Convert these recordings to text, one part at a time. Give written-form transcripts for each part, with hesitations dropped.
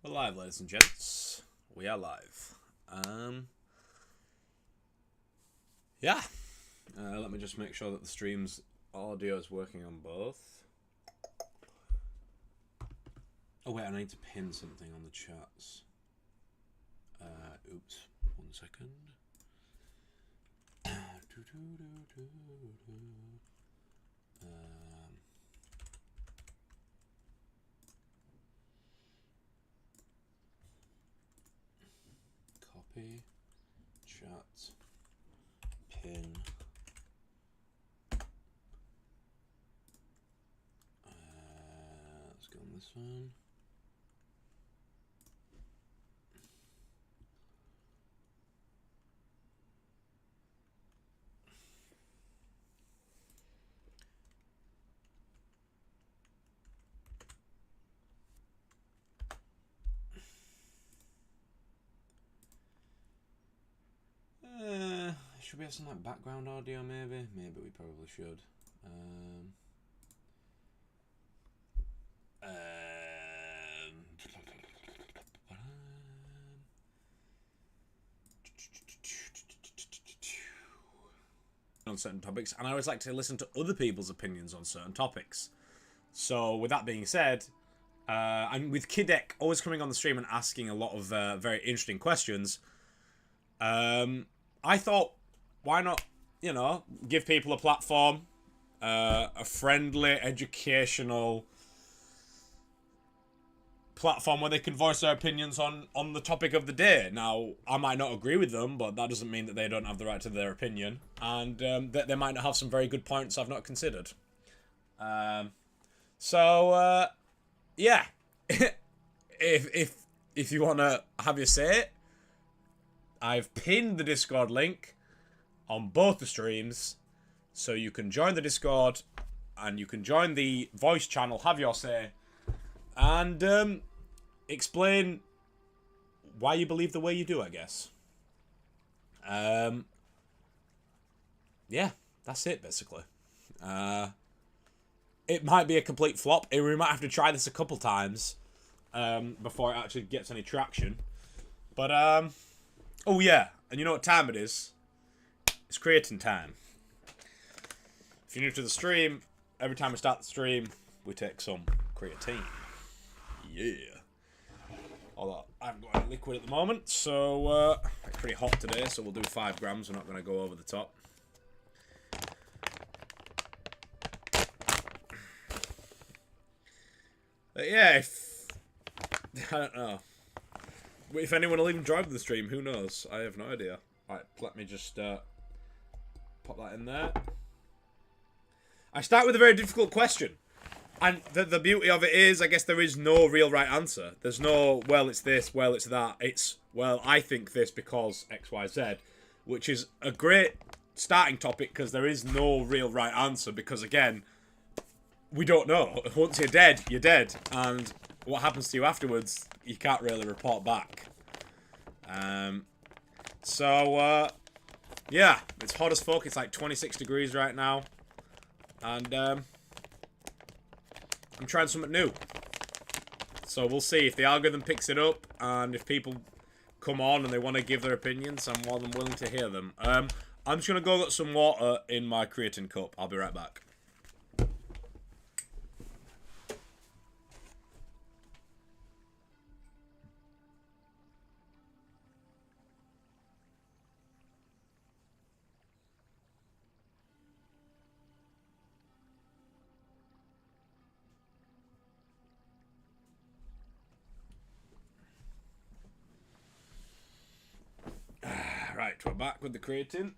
We're live, ladies and gents. We are live. Yeah. Let me just make sure that the stream's audio is working on both. Oh wait, I need to pin something on the chats. Oops. 1 second. Copy, chat, pin. Let's go on this one. Should we have some like background audio maybe? Maybe we probably should. On certain topics, and I always like to listen to other people's opinions on certain topics. So with that being said, and with Kidek always coming on the stream and asking a lot of very interesting questions, I thought, why not, give people a platform, a friendly, educational platform where they can voice their opinions on the topic of the day. Now, I might not agree with them, but that doesn't mean that they don't have the right to their opinion, and that they might not have some very good points I've not considered. Yeah. if you want to have your say, I've pinned the Discord link on both the streams, so you can join the Discord and you can join the voice channel, have your say, and explain why you believe the way you do, I guess. Yeah, that's it, basically. It might be a complete flop. We might have to try this a couple times before it actually gets any traction. But, oh yeah, and you know what time it is? It's creatine time. If you're new to the stream, every time we start the stream, we take some creatine. Yeah. Although I haven't got any liquid at the moment, so it's pretty hot today, so we'll do 5 grams. We're not going to go over the top. But yeah, I don't know. If anyone will even drive the stream, who knows? I have no idea. Alright, let me just pop that in there. I start with a very difficult question. And the beauty of it is, I guess there is no real right answer. There's no, well, it's this, well, it's that. It's, well, I think this because X, Y, Z. Which is a great starting topic because there is no real right answer. Because, again, we don't know. Once you're dead, you're dead. And what happens to you afterwards, you can't really report back. Yeah, it's hot as fuck. It's like 26 degrees right now. And, I'm trying something new. So we'll see if the algorithm picks it up and if people come on and they want to give their opinions, I'm more than willing to hear them. I'm just going to go get some water in my creatine cup. I'll be right back. Right, we're back with the creatine.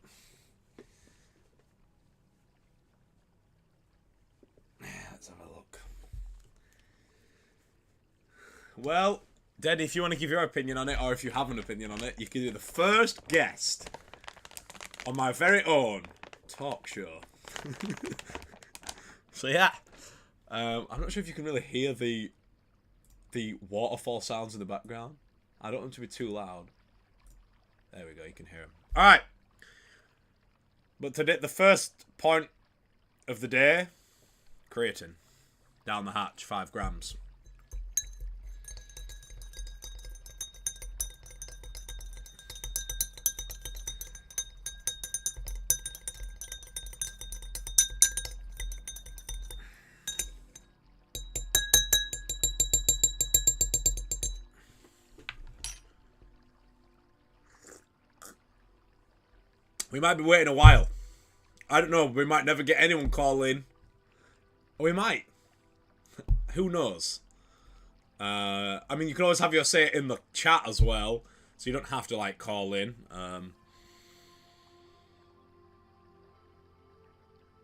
Let's have a look. Well, Daddy, if you want to give your opinion on it, or if you have an opinion on it, you can be the first guest on my very own talk show. So yeah, I'm not sure if you can really hear the waterfall sounds in the background. I don't want them to be too loud. There we go, you can hear them. Alright. But today, the first point of the day, creatine. Down the hatch, 5 grams. We might be waiting a while. I don't know. We might never get anyone call in. Or we might. Who knows? I mean, you can always have your say in the chat as well, so you don't have to like call in.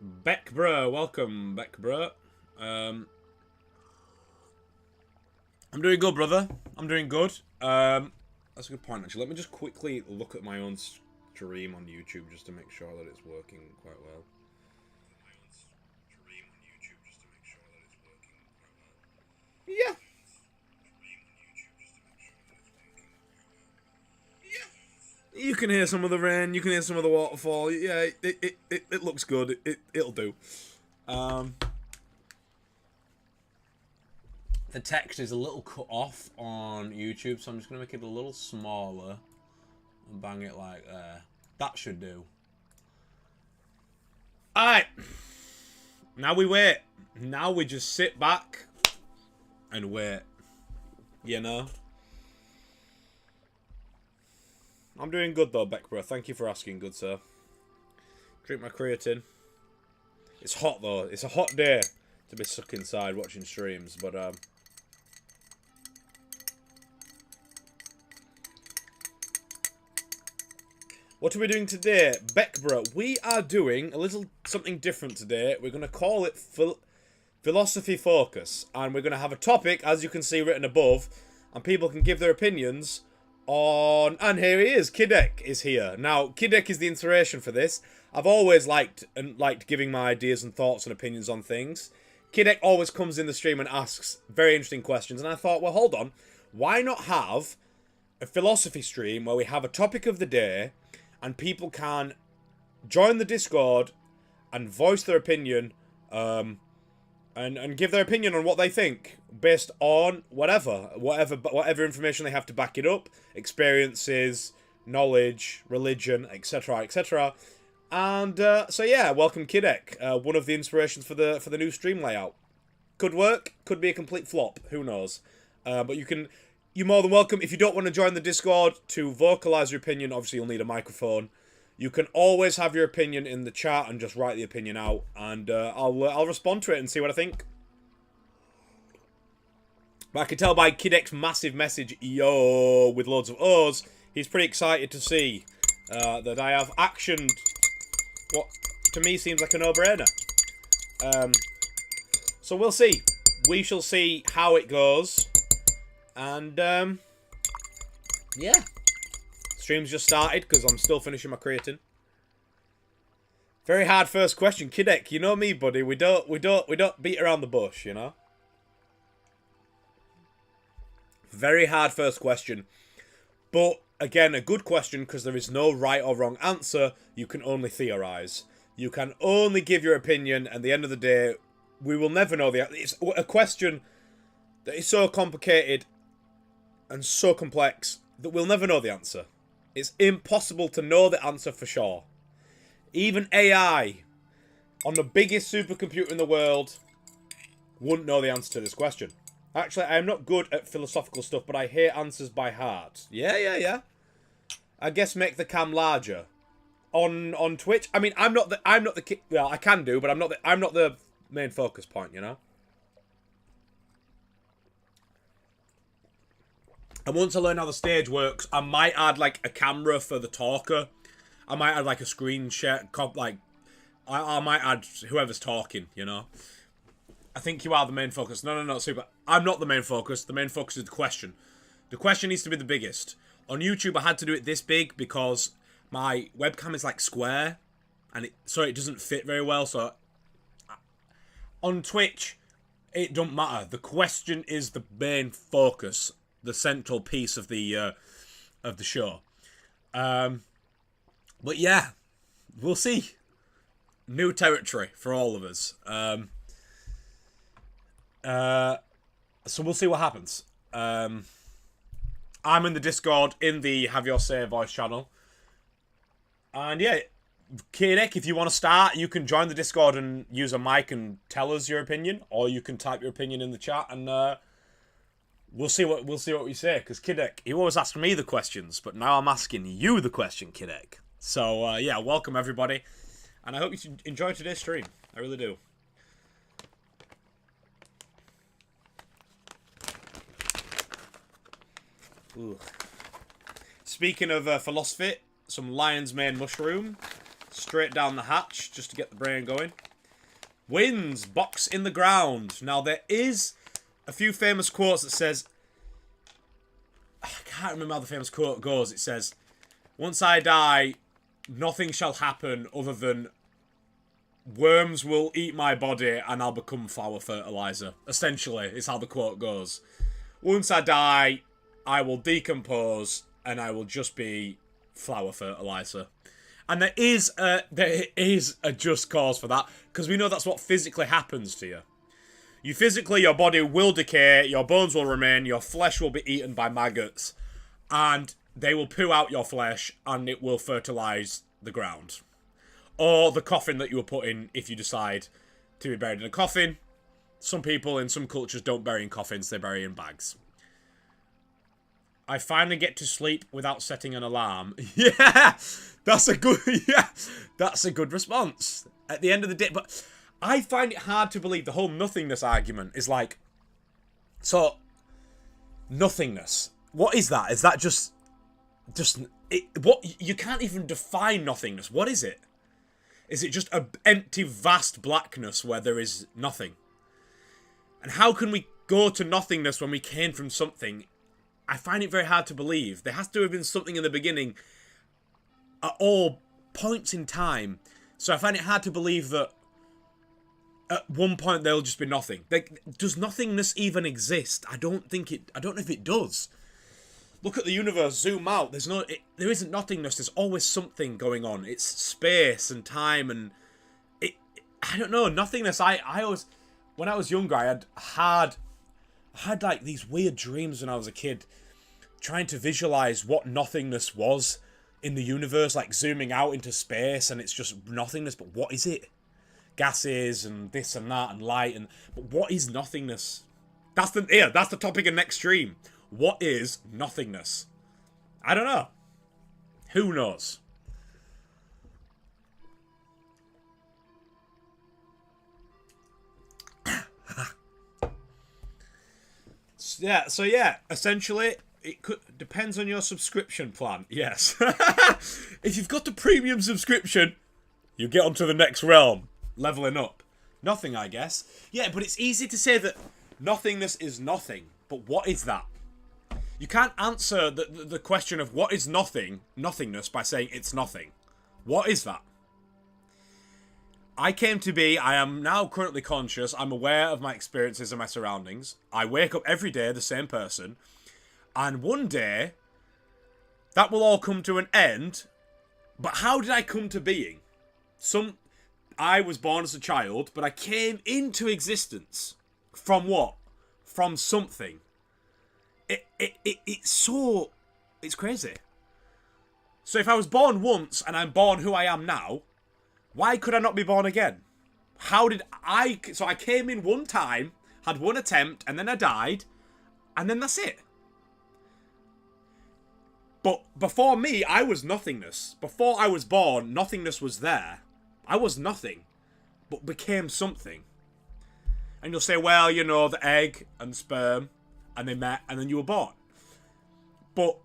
Beck bro, welcome Beck bro. I'm doing good, brother. I'm doing good. That's a good point actually. Let me just quickly look at my own stream on YouTube just to make sure that it's working quite well. Yeah. You can hear some of the rain. You can hear some of the waterfall. Yeah, it looks good. It'll do. The text is a little cut off on YouTube, so I'm just gonna make it a little smaller and bang it like there. That should do. All right. Now we wait. Now we just sit back and wait. You know. I'm doing good though, Beckbro. Thank you for asking, good sir. Drink my creatine. It's hot though. It's a hot day to be stuck inside watching streams, but what are we doing today? Beckbro, we are doing a little something different today. We're going to call it Philosophy Focus, and we're going to have a topic, as you can see written above, and people can give their opinions on, and here he is, Kidek is here. Now, Kidek is the inspiration for this. I've always liked giving my ideas and thoughts and opinions on things. Kidek always comes in the stream and asks very interesting questions, and I thought, well, hold on, why not have a philosophy stream where we have a topic of the day, and people can join the Discord and voice their opinion, and give their opinion on what they think based on whatever information they have to back it up, experiences, knowledge, religion, etc., etc. And so yeah, welcome Kidek, one of the inspirations for the new stream layout. Could work, could be a complete flop, who knows? But you're more than welcome. If you don't want to join the Discord to vocalize your opinion, obviously you'll need a microphone. You can always have your opinion in the chat and just write the opinion out, and I'll respond to it and see what I think. But I can tell by Kidek's massive message, yo, with loads of O's, he's pretty excited to see that I have actioned what to me seems like a no-brainer. So we'll see. We shall see how it goes. And, yeah. Stream's just started because I'm still finishing my creatine. Very hard first question. Kidek, you know me, buddy. We don't beat around the bush, you know? Very hard first question. But, again, a good question because there is no right or wrong answer. You can only theorize. You can only give your opinion, and at the end of the day, we will never know the answer. It's a question that is so complicated and so complex that we'll never know the answer. It's impossible to know the answer for sure. Even AI, on the biggest supercomputer in the world, wouldn't know the answer to this question. Actually, I am not good at philosophical stuff, but I hear answers by heart. Yeah. I guess make the cam larger. On Twitch, I mean, I'm not the well, I can do, but I'm not the main focus point, you know. And once I learn how the stage works, I might add like a camera for the talker. I might add like a screen share, like I might add whoever's talking, you know. I think you are the main focus. No, super. I'm not the main focus. The main focus is the question. The question needs to be the biggest. On YouTube, I had to do it this big because my webcam is like square, and it doesn't fit very well. So on Twitch, it don't matter. The question is the main focus, the central piece of the show. But yeah, we'll see. New territory for all of us. So we'll see what happens. I'm in the Discord, in the Have Your Say voice channel. And yeah, Kidek, if you want to start, you can join the Discord and use a mic and tell us your opinion, or you can type your opinion in the chat, and we'll see what we say. Because Kidek, he always asks me the questions, but now I'm asking you the question, Kidek. So, yeah, welcome everybody. And I hope you enjoy today's stream. I really do. Ooh. Speaking of philosophy, some lion's mane mushroom. Straight down the hatch, just to get the brain going. Wins, box in the ground. Now, there is a few famous quotes that says... I can't remember how the famous quote goes. It says, once I die, nothing shall happen other than worms will eat my body and I'll become flower fertilizer. Essentially, is how the quote goes. Once I die, I will decompose and I will just be flower fertilizer. And there is a just cause for that, because we know that's what physically happens to you. You physically, your body will decay, your bones will remain, your flesh will be eaten by maggots, and they will poo out your flesh and it will fertilize the ground. Or the coffin that you were put in if you decide to be buried in a coffin. Some people in some cultures don't bury in coffins, they bury in bags. I finally get to sleep without setting an alarm. Yeah, that's a good response. At the end of the day, but I find it hard to believe the whole nothingness argument is like, so, nothingness. What is that? Is that just what, you can't even define nothingness. What is it? Is it just an empty, vast blackness where there is nothing? And how can we go to nothingness when we came from something? I find it very hard to believe. There has to have been something in the beginning at all points in time. So I find it hard to believe that at one point there'll just be nothing. Like, does nothingness even exist? I don't know if it does. Look at the universe, zoom out. There isn't nothingness. There's always something going on. It's space and time and I don't know, nothingness. I always, when I was younger, I had like these weird dreams when I was a kid, trying to visualize what nothingness was in the universe, like zooming out into space and it's just nothingness. But what is it? Gases and this and that and light but what is nothingness? That's the topic of next stream. What is nothingness? I don't know. Who knows? So yeah, essentially, it depends on your subscription plan. Yes. If you've got the premium subscription, you get onto the next realm. Leveling up. Nothing, I guess. Yeah, but it's easy to say that nothingness is nothing. But what is that? You can't answer the question of what is nothingness by saying it's nothing. What is that? I am now currently conscious, I'm aware of my experiences and my surroundings. I wake up every day the same person. And one day, that will all come to an end. But how did I come to being? I was born as a child, but I came into existence. From what? From something. It's crazy. So if I was born once and I'm born who I am now, why could I not be born again? So I came in one time, had one attempt, and then I died, and then that's it. But before me, I was nothingness. Before I was born, nothingness was there. I was nothing, but became something. And you'll say, well, you know, the egg and sperm, and they met, and then you were born. But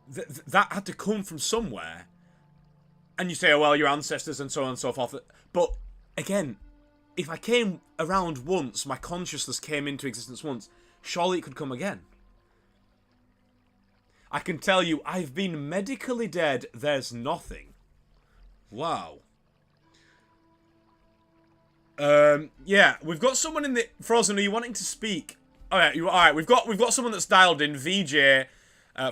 that had to come from somewhere. And you say, oh, well, your ancestors and so on and so forth. But, again, if I came around once, my consciousness came into existence once, surely it could come again. I can tell you, I've been medically dead, there's nothing. Wow. Yeah, we've got someone in the... Frozen, are you wanting to speak? Alright, we've got someone that's dialed in. VJ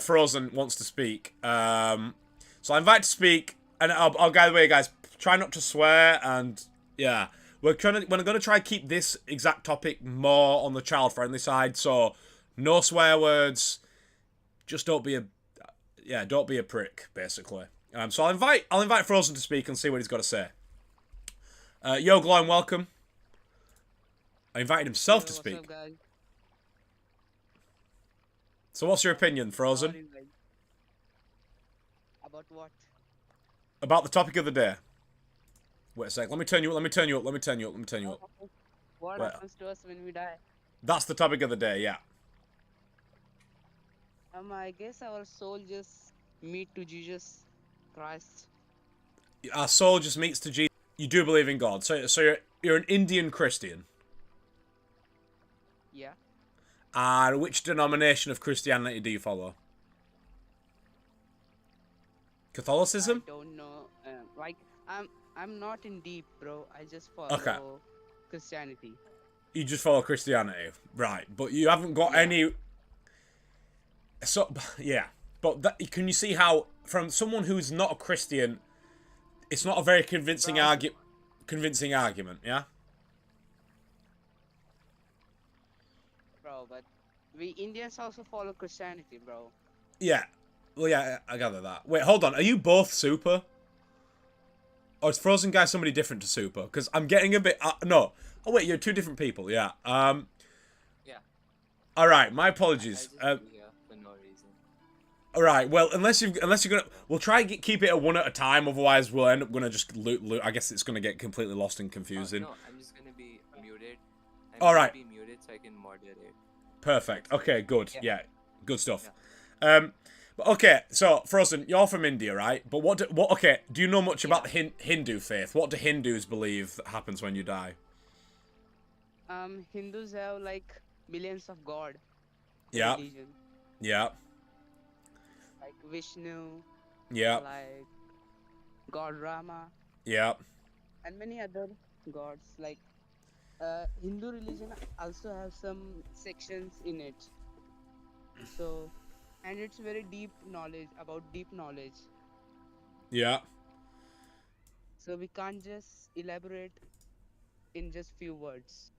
Frozen wants to speak. So I invite to speak, and I'll guide the way, guys. Try not to swear, and yeah, we're going to try and keep this exact topic more on the child-friendly side. So no swear words. Just don't be a prick, basically. So I'll invite Frozen to speak and see what he's got to say. Yo, Gloin, welcome. I invited himself to speak. What's up, guys? So what's your opinion, Frozen? About what? About the topic of the day. Wait a sec. Let me turn you up. Let me turn you up. Let me turn you up. Let me turn you up. What Wait. happens to us when we die? That's the topic of the day. Yeah. I guess our soul just meet to Jesus Christ. Our soul just meets to Jesus. You do believe in God. So you're an Indian Christian. Yeah. And which denomination of Christianity do you follow? Catholicism? I don't know. Like I'm not in deep, bro. I just Okay. follow Christianity. You just follow Christianity. Right. But you haven't got Yeah. any... So, yeah. But can you see how, from someone who's not a Christian, it's not a very convincing argument, yeah? Bro, but we Indians also follow Christianity, bro. Yeah. Well, yeah, I gather that. Wait, hold on. Are you both super? Or is Frozen Guy somebody different to Super? Because I'm getting a bit... no. Oh, wait, you're two different people, yeah. Yeah. Alright, my I apologies. just do here for no reason. Alright, well, unless you're gonna... We'll try and keep it a one at a time, otherwise we'll end up gonna just loot. I guess it's gonna get completely lost and confusing. No, I'm just gonna be muted. Alright. Be muted so I can moderate. Perfect. Okay, good. Yeah. Yeah, good stuff. But okay, so Frozen, you're from India, right? But okay, do you know much about the Hindu faith? What do Hindus believe that happens when you die? Hindus have like millions of god. Yeah. Religion. Yeah. Like Vishnu. Yeah. Like God Rama. Yeah. And many other gods. Like Hindu religion also have some sections in it. So, and it's very deep knowledge. Yeah. So we can't just elaborate in just few words.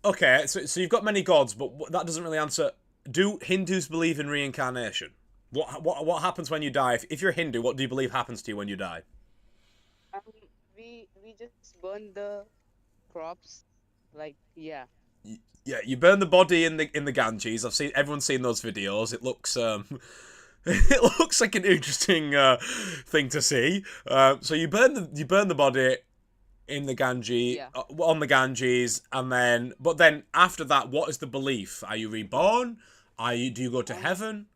Okay, so you've got many gods, but that doesn't really answer. Do Hindus believe in reincarnation? What happens when you die? If you're Hindu, what do you believe happens to you when you die? We just burn the crops, like yeah. Yeah, you burn the body in the Ganges. Everyone's seen those videos. It looks it looks like an interesting thing to see. So you burn the body in the Ganges, Yeah. on the Ganges, and then after that, what is the belief? Are you reborn? Do you go to heaven?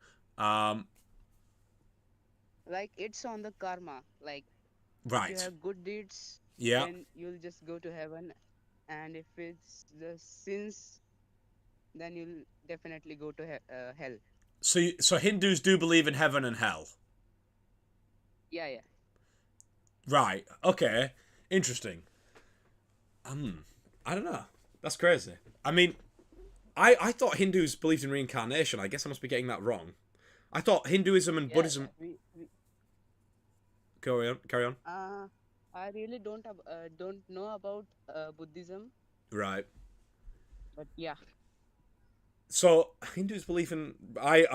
Like it's on the karma. Like if Right. you have good deeds, Yeah. then you'll just go to heaven, and if it's the sins, then you'll definitely go to hell. So Hindus do believe in heaven and hell. Yeah, yeah. Right. Okay. Interesting. I don't know. That's crazy. I mean, I thought Hindus believed in reincarnation. I guess I must be getting that wrong. I thought Hinduism and Yeah, Buddhism. we Carry on. I really don't know about Buddhism, Right. but yeah. So Hindus believe in. I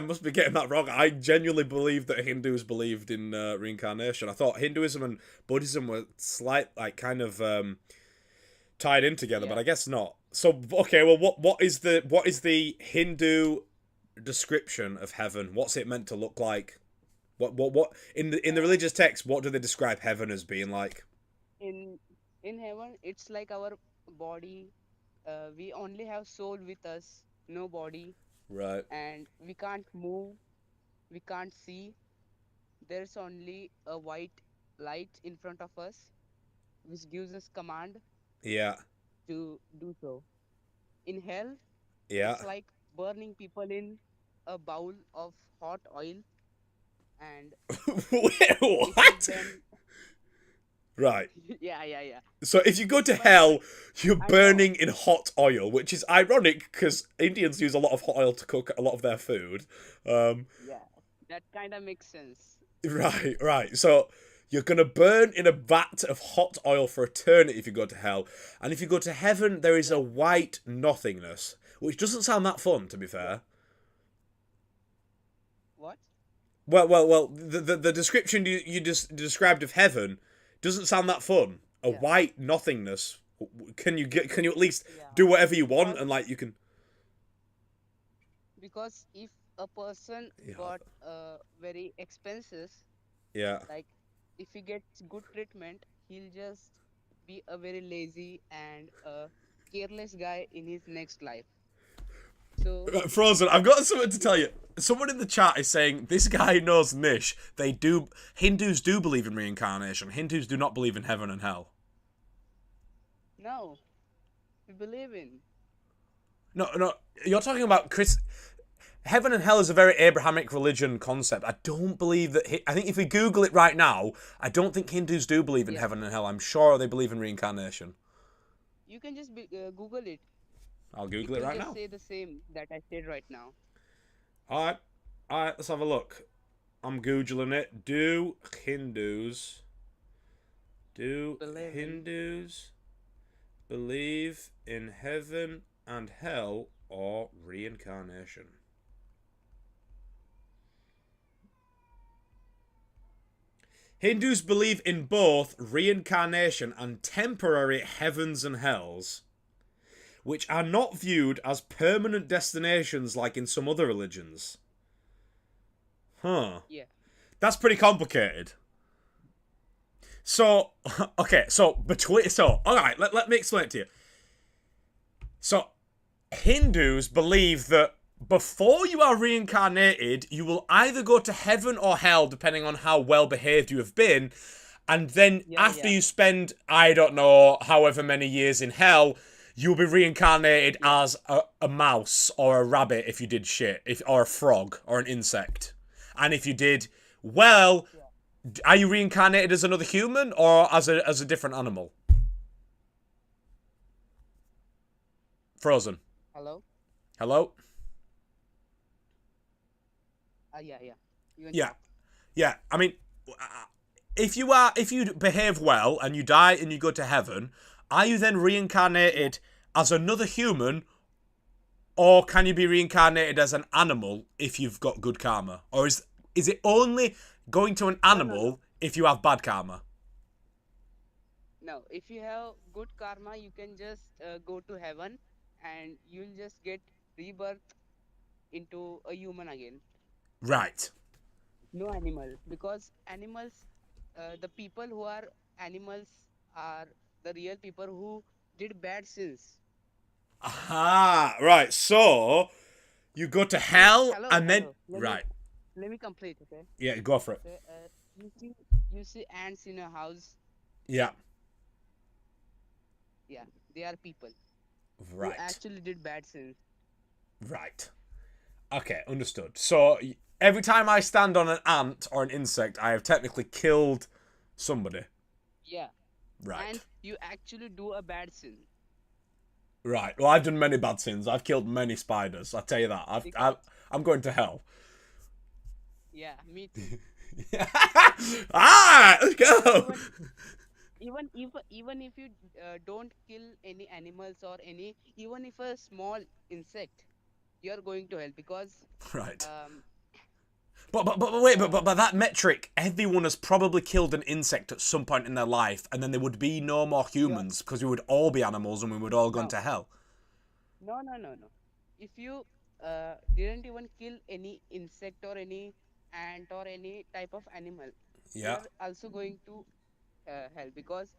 must be getting that wrong. I genuinely believe that Hindus believed in reincarnation. I thought Hinduism and Buddhism were kind of tied in together, but Yeah. I guess not. So okay, well, what is the Hindu description of heaven? What's it meant to look like? What in the religious text? What do they describe heaven as being like? In heaven, it's like our body. We only have soul with us, no body, Right. and we can't move, we can't see. There's only a white light in front of us, which gives us command Yeah. to do so. In hell, Yeah. it's like burning people in a bowl of hot oil, and Wait, if you what? then Right. yeah. So if you go to But hell, you're I know. burning in hot oil, which is ironic because Indians use a lot of hot oil to cook a lot of their food. Yeah, that kind of makes sense. Right. So you're gonna burn in a vat of hot oil for eternity if you go to hell, and if you go to heaven, there is a white nothingness, which doesn't sound that fun, to be fair. What? Well. The description you just described of heaven doesn't sound that fun. A Yeah. white nothingness. Can you at least Yeah. do whatever you want and like you can? Because if a person Yeah. got very expenses, Yeah. like if he gets good treatment, he'll just be a very lazy and a careless guy in his next life. So Right, Frozen, I've got something to tell you. Someone in the chat is saying this guy knows Nish. Hindus do believe in reincarnation. Hindus do not believe in heaven and hell. no, we believe in. No, you're talking about Chris. Heaven and hell is a very Abrahamic religion concept. I don't believe that. I think if we Google it right now, I don't think Hindus do believe in Yeah. heaven and hell. I'm sure they believe in reincarnation. You can just Google it. I'll It Google it will right just now. say the same that I said right now. All right, let's have a look. I'm Googling it. Do Hindus Believe in. believe in heaven and hell or reincarnation? Hindus believe in both reincarnation and temporary heavens and hells, which are not viewed as permanent destinations like in some other religions. Huh. Yeah. That's pretty complicated. So, okay, alright, let me explain it to you. So, Hindus believe that before you are reincarnated, you will either go to heaven or hell, depending on how well behaved you have been. And then after you spend, I don't know, however many years in hell, you'll be reincarnated as a mouse or a rabbit if you did shit, or a frog or an insect. And if you did well, are you reincarnated as another human or as a different animal? Frozen. Hello? Hello? Yeah. You can Yeah. talk. Yeah. I mean, if you behave well and you die and you go to heaven, are you then reincarnated as another human, or can you be reincarnated as an animal if you've got good karma? Or is it only going to an animal if you have bad karma? No, if you have good karma, you can just go to heaven and you'll just get rebirth into a human again. Right. No animal, because animals, the people who are animals are the real people who did bad sins. Aha. Right. So you go to hell Hello, and then hello. right. Let me complete, okay? Yeah. Go for it. So, you see ants in a house. Yeah. Yeah, they are people who Right. actually did bad sins. Right. Okay, understood. So every time I stand on an ant or an insect, I have technically killed somebody. Yeah. Right. And you actually do a bad sin. Right. Well, I've done many bad sins. I've killed many spiders. I tell you that. I'm going to hell. Yeah, me too. Ah, let's go. Even if you don't kill any animals or even if a small insect, you are going to hell because Right. um But wait, but by that metric, everyone has probably killed an insect at some point in their life, and then there would be no more humans because we would all be animals and we would all go into hell. no. If you didn't even kill any insect or any ant or any type of animal, you Yeah. are also going to hell because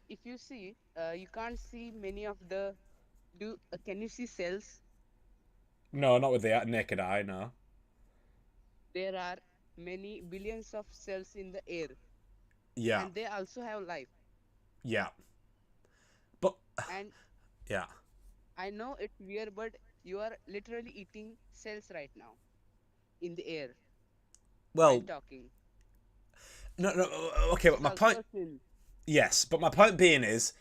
if you see, you can't see many of the can you see cells? No, not with the naked eye. No. There are many billions of cells in the air, Yeah. and they also have life. Yeah. But And yeah. I know it's weird, but you are literally eating cells right now in the air while Well, talking. no. Okay, but It's my also point. a sin. Yes, but my point being is,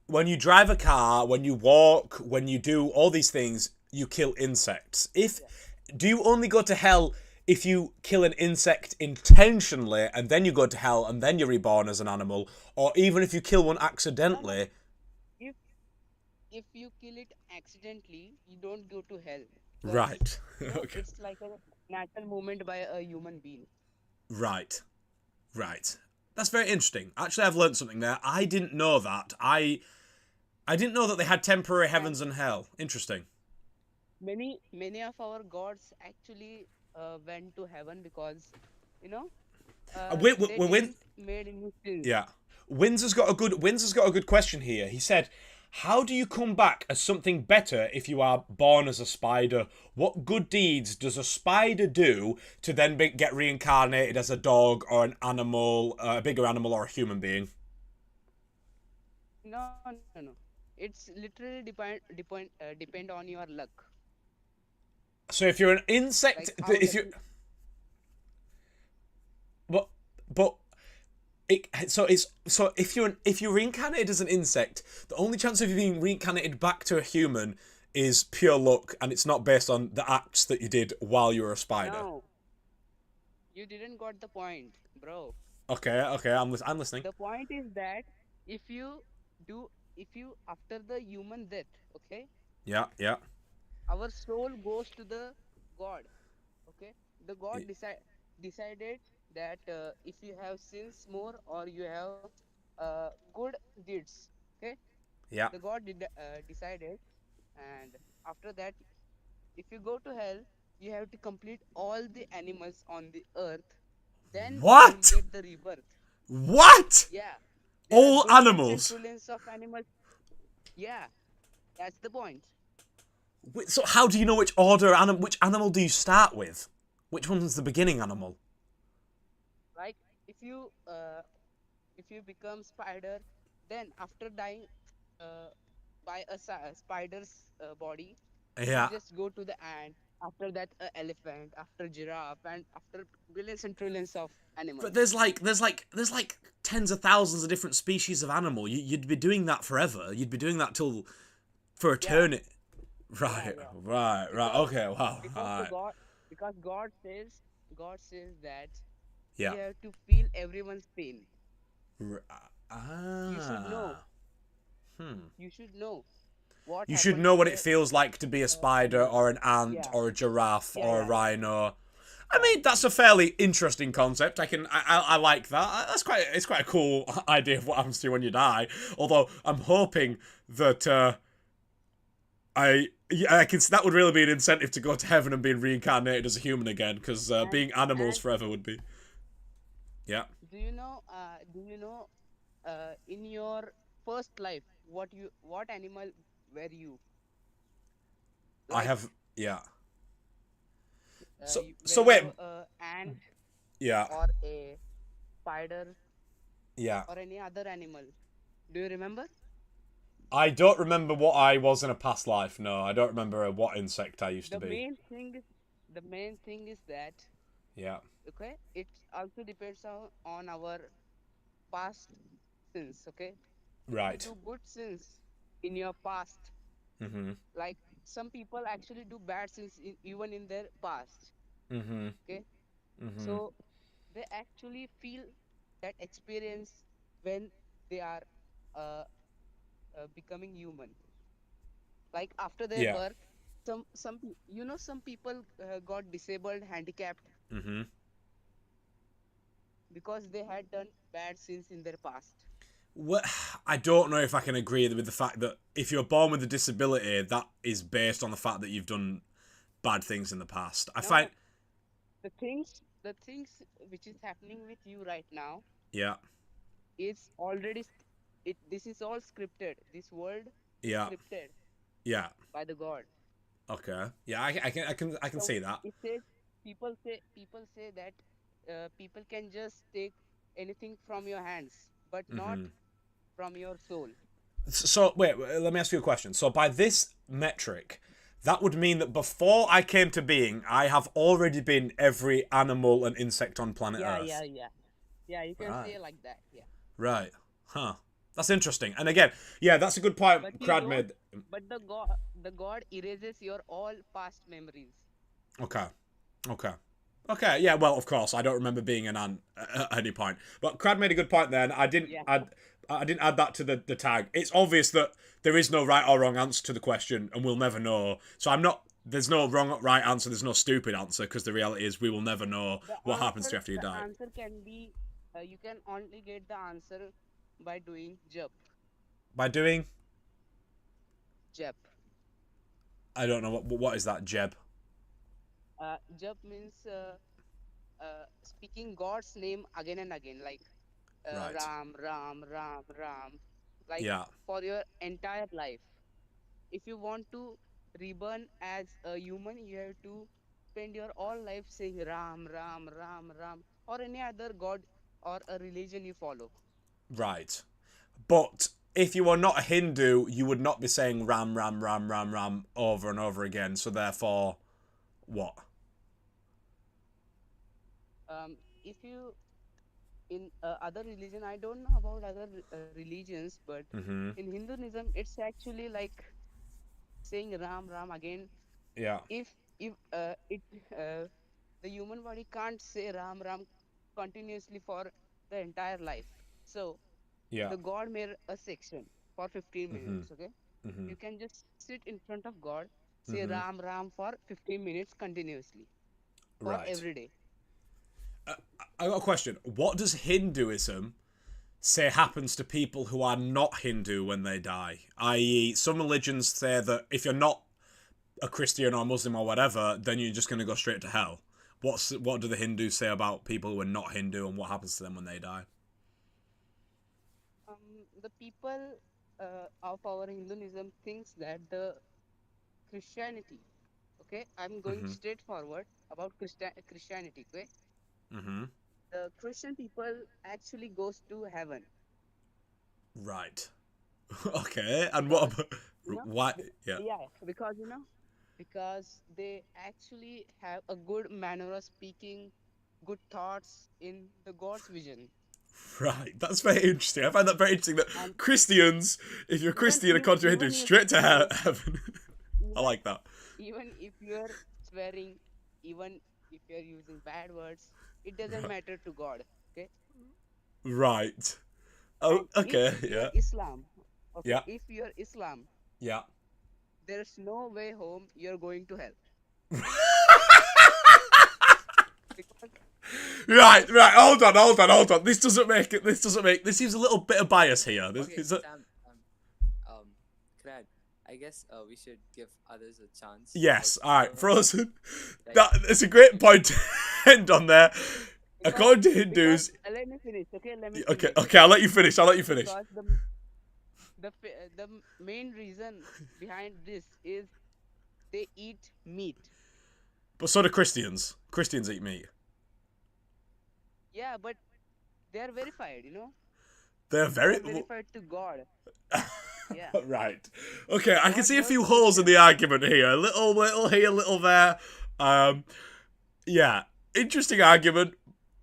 when you drive a car, when you walk, when you do all these things, you kill insects. Do you only go to hell if you kill an insect intentionally and then you go to hell and then you're reborn as an animal, or even if you kill one accidentally? If if you kill it accidentally, you don't go to hell. Because, Right. Okay. it's like a natural movement by a human being. Right. Right. That's very interesting. Actually, I've learned something there. I didn't know that. I didn't know that they had temporary heavens and hell. Interesting. Many of our gods actually went to heaven because, you know, they Win. didn't made any sins. Yeah. Windsor's got a good question here. He said, "How do you come back as something better if you are born as a spider? What good deeds does a spider do to then get reincarnated as a dog or an animal, a bigger animal or a human being?" No, no, no. It's literally depend on your luck. So if you're an insect, Like how if you lucky. but so if you're reincarnated as an insect, the only chance of you being reincarnated back to a human is pure luck, and it's not based on the acts that you did while you were a spider. No, you didn't got the point, bro. Okay, I'm listening. The point is that if you do, if you after the human death, okay, Yeah. our soul goes to the God. Okay, the God decided that if you have sins more or you have good deeds, okay, Yeah. the God decided, and after that, if you go to hell, you have to complete all the animals on the earth, then you will What? get the rebirth. What? Yeah, there are All billions and animals. trillions of animals. Yeah, that's the point. So how do you know which order which animal do you start with? Which one's the beginning animal? Like if you become spider, then after dying uh, by a spider's body, you Yeah. just go to the ant. After that, a elephant. After giraffe, and after billions and trillions of But animals. there's like tens of thousands of different species of animal. You'd be doing that forever. You'd be doing that till for Yeah, eternity. yeah, Right, yeah. right. Because Okay, wow. because the Alright. God because God says that Yeah. you have to feel everyone's pain. R- You should know. ah. You should know what You should happened know to what it the feels like to be a spider animals. or an ant Yeah, or a giraffe yeah, or a yeah, rhino. I yeah. mean, that's a fairly interesting concept. I like that. It's quite a cool idea of what happens to you when you die. Although I'm hoping that I can that would really be an incentive to go to heaven and being reincarnated as a human again, because And being animals and forever would be. Yeah. do you know in your first life what animal were you? I Like have. Yeah. So were so wait. you a ant Yeah. or a spider Yeah. or any other animal? Do you remember? I don't remember what I was in a past life. No, I don't remember what insect I used to The be. main thing is the main thing is that Yeah. okay, it also depends on our past sins. Okay, if you Right. do good sins in your past, Mhm. like some people actually do bad sins even in their past. Mhm. Okay, Mhm. so they actually feel that experience when they are uh, becoming human, like after their Yeah. birth. Some people got disabled, handicapped Mhm. because they had done bad sins in their past. Well, I don't know if I can agree with the fact that if you're born with a disability, that is based on the fact that you've done bad things in the past. I find. No, the things which is happening with you right now Yeah. is already this is all scripted. This world is Yeah. scripted Yeah. by the God. Okay. Yeah. I can So see that. it says people say that people can just take anything from your hands, but not Mhm. from your soul. So wait, let me ask you a question. So by this metric, that would mean that before I came to being, I have already been every animal and insect on planet Yeah, yeah, Earth. yeah, yeah. You can Right. say like that. Yeah, Right. Huh. That's interesting. And again, yeah, that's a good point but you Crad don't. made. But the God erases your all past memories. Okay. Okay. Okay. Yeah. Well, of course, I don't remember being an ant at any point. But Crad made a good point there, and Yeah, I didn't add that to the tag. It's obvious that there is no right or wrong answer to the question, and we'll never know. So I'm not. There's no wrong or right answer. There's no stupid answer, because the reality is we will never know what happens to you after you the die. answer can be you can only get the answer by doing jump. By doing, Jump. I don't know what is that, Jeb. Jump means speaking God's name again and again, like Right. Ram, Ram, Ram, Ram, like Yeah. for your entire life. If you want to reborn as a human, you have to spend your all life saying Ram, Ram, Ram, Ram, or any other god or a religion you follow. Right. But if you are not a Hindu, you would not be saying Ram, Ram, Ram, Ram, Ram over and over again. So therefore, what? If you in other religion, I don't know about other religions, but Mm-hmm. in Hinduism, it's actually like saying Ram, Ram again. Yeah. If the human body can't say Ram, Ram continuously for the entire life, so Yeah. the god made a section for 15 Mm-hmm. minutes. Okay, Mm-hmm. you can just sit in front of god, say Mm-hmm. Ram, Ram for 15 minutes continuously for Right. every day. I got a question. What does Hinduism say happens to people who are not Hindu when they die? I.e., some religions say that if you're not a Christian or Muslim or whatever, then you're just going to go straight to hell. What do the Hindus say about people who are not Hindu and what happens to them when they die? The people of our Hinduism thinks that the Christianity. Okay, I'm going Mm-hmm. straight forward about Christianity. Okay, Mm-hmm. the Christian people actually goes to heaven Right. Okay. And what because about you know, why? be- Yeah. yeah, because they actually have a good manner of speaking, good thoughts in the God's vision, Right. That's very interesting. I find that very interesting that and Christians, if you're even Christian if according to even Hindu, if straight to you're heaven. I even like that. even if you're swearing, even if you're using bad words, it doesn't matter to God. Okay, Right. Oh, and if okay. you're Yeah. Islam, okay, Yeah. if you're Islam, Yeah. there's no way home you're going to hell because Right, right. Hold on. This doesn't make it. This doesn't make. This seems a little bit of bias here. This Okay, is a, Crad, I guess we should give others a chance. yes. Also, All right, Frozen. like, That's a great point to end on there. According to Hindus. let me finish. Okay, let me Okay. finish. Okay. I'll let you finish. I'll let you finish. Because the main reason behind this is they eat meat. But so do Christians. Christians eat meat. Yeah, but they are verified. You know, They're they very are verified to God. Yeah. right. Okay, I can Not see a not few holes in the Christians. argument here. Little here, little there. Yeah, interesting argument,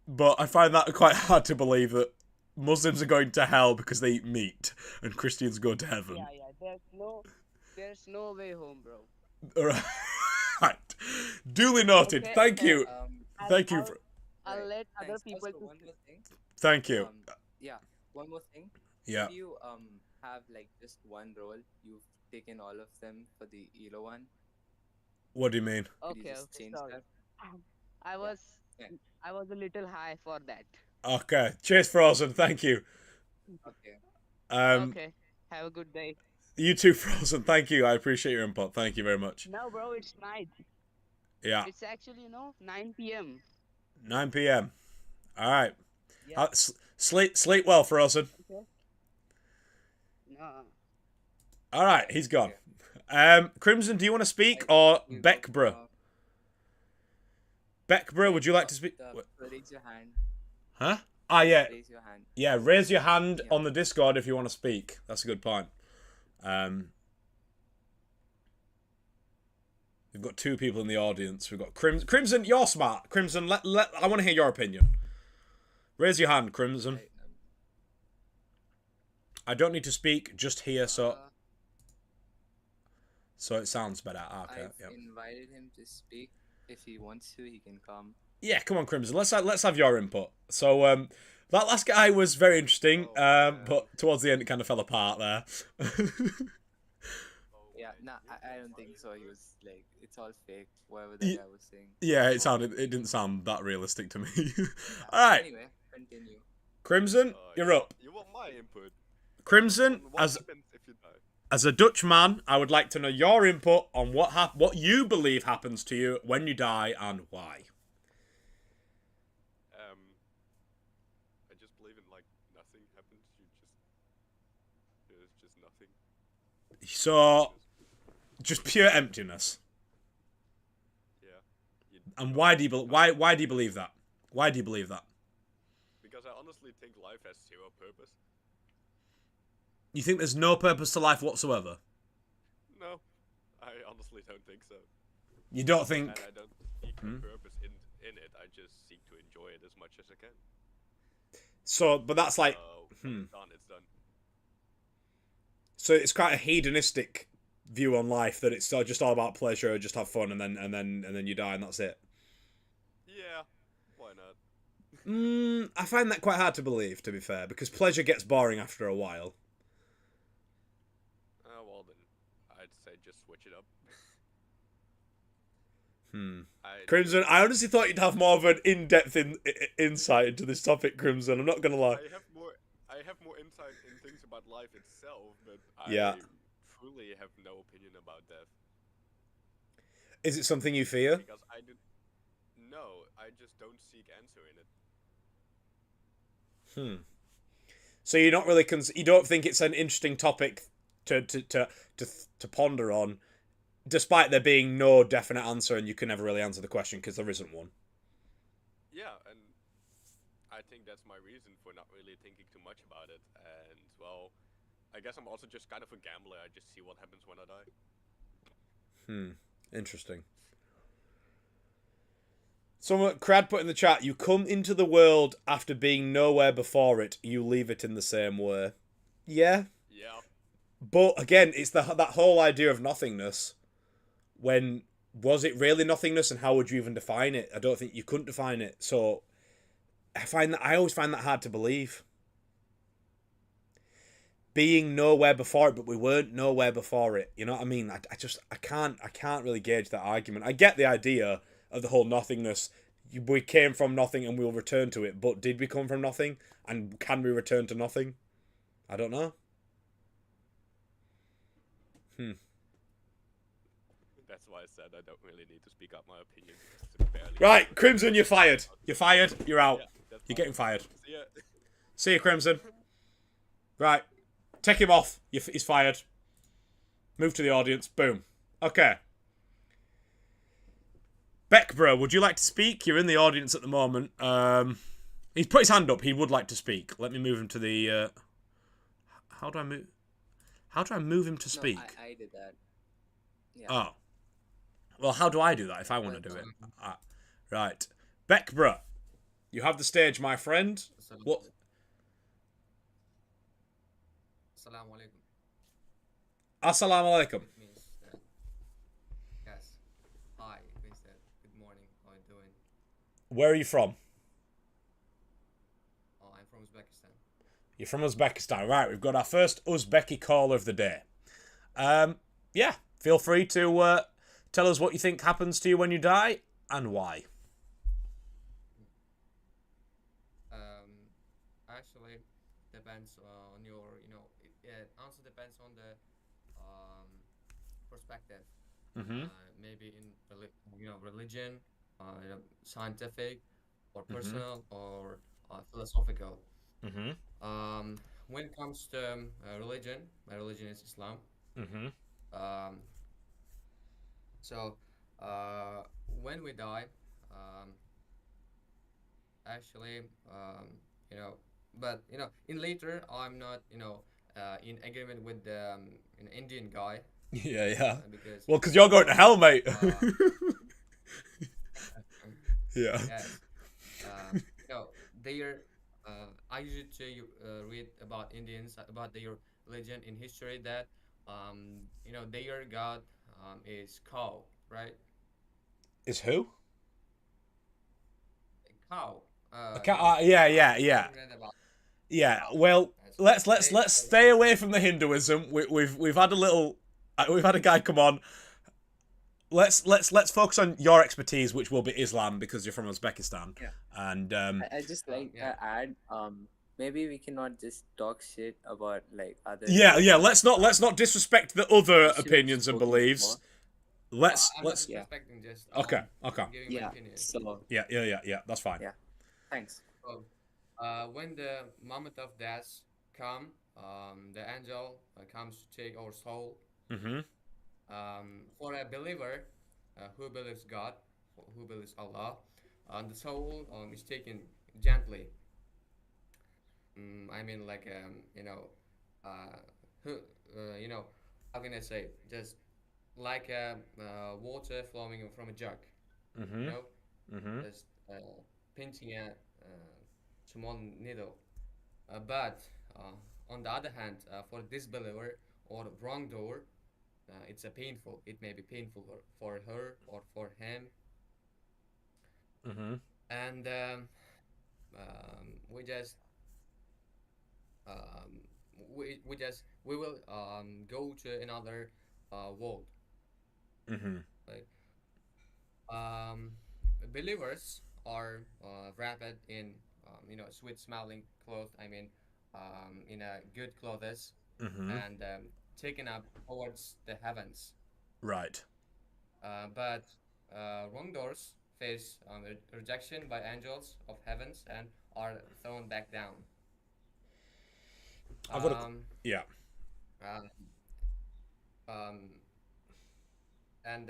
but I find that quite hard to believe that Muslims are going to hell because they eat meat and Christians go to heaven. Yeah, yeah. There's no way home, bro. Right. Duly noted. Okay, Thank so you. I'll Thank you. I'll, For, I'll right, let other thanks. people Also, to one more thing. thank you. Yeah, one more thing. Yeah. If you have like just one role, you've taken all of them for the Elo one. What do you mean? Could you Okay, just okay, change sorry. that? I Yeah. was Yeah. I was a little high for that. Okay. Cheers, Frozen. Thank you. Okay. Okay. Have a good day. You too, Frozen. Thank you. I appreciate your input. Thank you very much. No, bro, it's night. Yeah. It's actually 9 p.m. 9 p.m. All right. Yeah. Sleep well, Frozen. Okay. No. All right, he's gone. Crimson, do you want to speak I or think you Beckbro? go, Beckbro, would you like to speak? raise your hand. Huh? Ah, yeah. Raise your hand. Yeah, raise your hand Yeah. on the Discord if you want to speak. That's a good point. We've got two people in the audience. We've got Crimson, you're smart. Crimson, I want to hear your opinion. Raise your hand, Crimson. Right, I don't need to speak, just hear so it sounds better. Ah, okay. I've Yeah. invited him to speak. If he wants to, he can come. Yeah, come on, Crimson. Let's have your input. So that last guy was very interesting, but towards the end it kind of fell apart there. Yeah, nah, I don't think so. He was like, it's all fake. Whatever the guy was saying. Yeah, it didn't sound that realistic to me. All right, Anyway, continue. Crimson, you're up. You want my input? Crimson, What as happens if you die? a Dutch man, I would like to know your input on what you believe happens to you when you die and why. So, just pure emptiness. Yeah. You And don't- why do you why do you believe that? Why do you believe that? Because I honestly think life has zero purpose. You think there's no purpose to life whatsoever? No, I honestly don't think so. You don't think? And I don't seek Hmm? a purpose in it. I just seek to enjoy it as much as I can. So, but that's like, So hmm. it's done. It's done. So it's quite a hedonistic view on life that it's just all about pleasure, just have fun, and then you die and that's it. Yeah. Why not? I find that quite hard to believe, to be fair, because pleasure gets boring after a while. Well then, I'd say just switch it up. Crimson, I honestly thought you'd have more of an in-depth insight into this topic, Crimson. I'm not gonna lie. I have more insight in things about life itself, but Yeah. I truly have no opinion about death. Is it something you fear? Because I do. No, I just don't seek answer in it. So you're not really you don't think it's an interesting topic to ponder on, despite there being no definite answer, and you can never really answer the question because there isn't one. Yeah, and I think that's my reason for not really thinking too much about it. And well, I guess I'm also just kind of a gambler. I just see what happens when I die. Interesting. Someone, Crad put in the chat, you come into the world after being nowhere before it, you leave it in the same way. Yeah. Yeah. But again, it's that whole idea of nothingness. When was it really nothingness, and how would you even define it? I don't think you couldn't define it. So I always find that hard to believe. Being nowhere before it, but we weren't nowhere before it. You know what I mean? I can't really gauge that argument. I get the idea of the whole nothingness. We came from nothing and we'll return to it, but did we come from nothing? And can we return to nothing? I don't know. That's why I said I don't really need to speak out my opinion. It's barely. Right, Crimson, you're fired. You're fired. You're out. Yeah, that's You're fine. getting fired. See ya. See you, Crimson. Right. Take him off. He's fired. Move to the audience. Boom. Okay. Beckbro, would you like to speak? You're in the audience at the moment. He's put his hand up. He would like to speak. Let me move him to the... How do I move him to speak? No, I did that. Yeah. Oh. Well, how do I do that if I want to do it? Right. Beckbro, you have the stage, my friend. What? Assalamu alaikum. Assalamu alaikum. It means that, yes. Hi, it means that good morning. How are you doing? Where are you from? Oh, I'm from Uzbekistan. You're from Uzbekistan. Right, we've got our first Uzbeki caller of the day. Yeah, feel free to tell us what you think happens to you when you die and why. Actually, depends on your, it also depends on the perspective. Maybe in religion, scientific, or personal, or philosophical. When it comes to religion, my religion is Islam. So when we die, actually, but in later, I'm not in agreement with the an Indian guy. Yeah. Because Well, because you're going to hell, mate. Yeah. yes, they are. I used to read about Indians, about their religion in history, that their god is cow, right? Is who? Cow. Yeah. Read about Yeah. cow. Well, That's let's they- stay away from the Hinduism. We've had a little. We've had a guy come on. Let's focus on your expertise, which will be Islam, because you're from Uzbekistan. Yeah. And I just like yeah. add maybe we cannot just talk shit about like other yeah. Let's not disrespect the other Should have opinions and spoken beliefs. Let's I'm let's. not Yeah. respecting, just Okay. giving my yeah. opinion. So Yeah. That's fine. Yeah. Thanks. So, when the moment of death come, the angel comes to take our soul Mm-hmm. For a believer who believes God, who believes Allah, the soul is taken gently. I mean, like uh, who, you know, how can I say? Just like water flowing from a jug. You Mm-hmm. know, Mm-hmm. just pinching a small needle. But on the other hand, for disbeliever or wrongdoer, it's a painful. It may be painful for her or for him, Mm-hmm. and we just um, we will go to another world. Mm-hmm. Like um, believers are wrapped in sweet smelling clothes. I mean, in a good clothes Mm-hmm. and taken up towards the heavens. Right. But wrongdoers face rejection by angels of heavens and are thrown back down. I've got a. Um, Yeah. um, um, and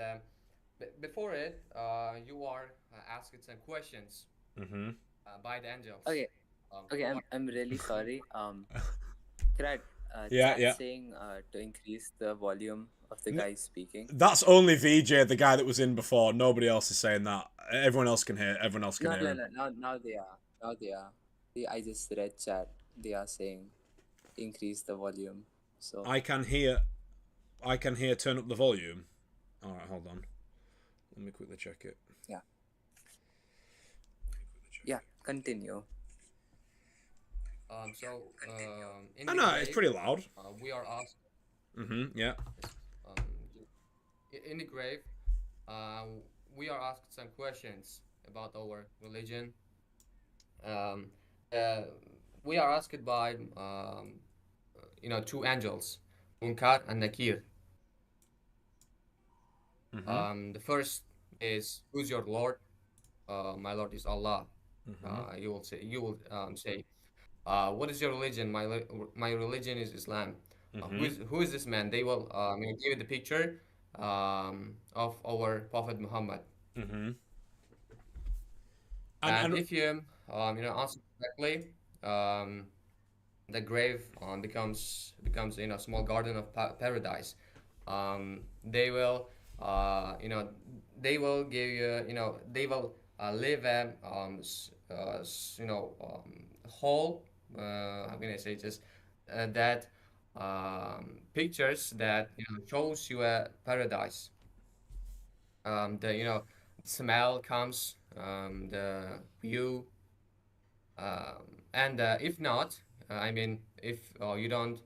before it, you are asked some questions Mm-hmm. by the angels. Okay, okay. Who I'm really sorry. Can I Yeah. chat Yeah. saying to increase the volume of the N- guy speaking? That's only VJ, the guy that was in before. Nobody else is saying that. Everyone else can hear. Everyone else can No, hear no, him. no. Now they are. Now they are. I just read chat. They are saying increase the volume. So I can hear. I can hear. Turn up the volume. All right. Hold on. Let me quickly check it. yeah, yeah. Continue. in I the know it's grave, pretty loud. we are asked. Mm-hmm. Yeah. Um, in the grave, uh, we are asked some questions about our religion. Um, uh, we are asked by two angels, Munkar and Nakir. Mm-hmm. The first is, "Who's your Lord?" My Lord is Allah. Mm-hmm. You will say, "What is your religion?" My religion is Islam. Mm-hmm. Who is this man? They will give you the picture of our Prophet Muhammad. Mm-hmm. And And if you answer correctly, um, the grave becomes small garden of paradise. They will you know they will give you they will live a whole how can I say, just that pictures that shows you a paradise. The smell comes, the view, and if not, I mean, if you don't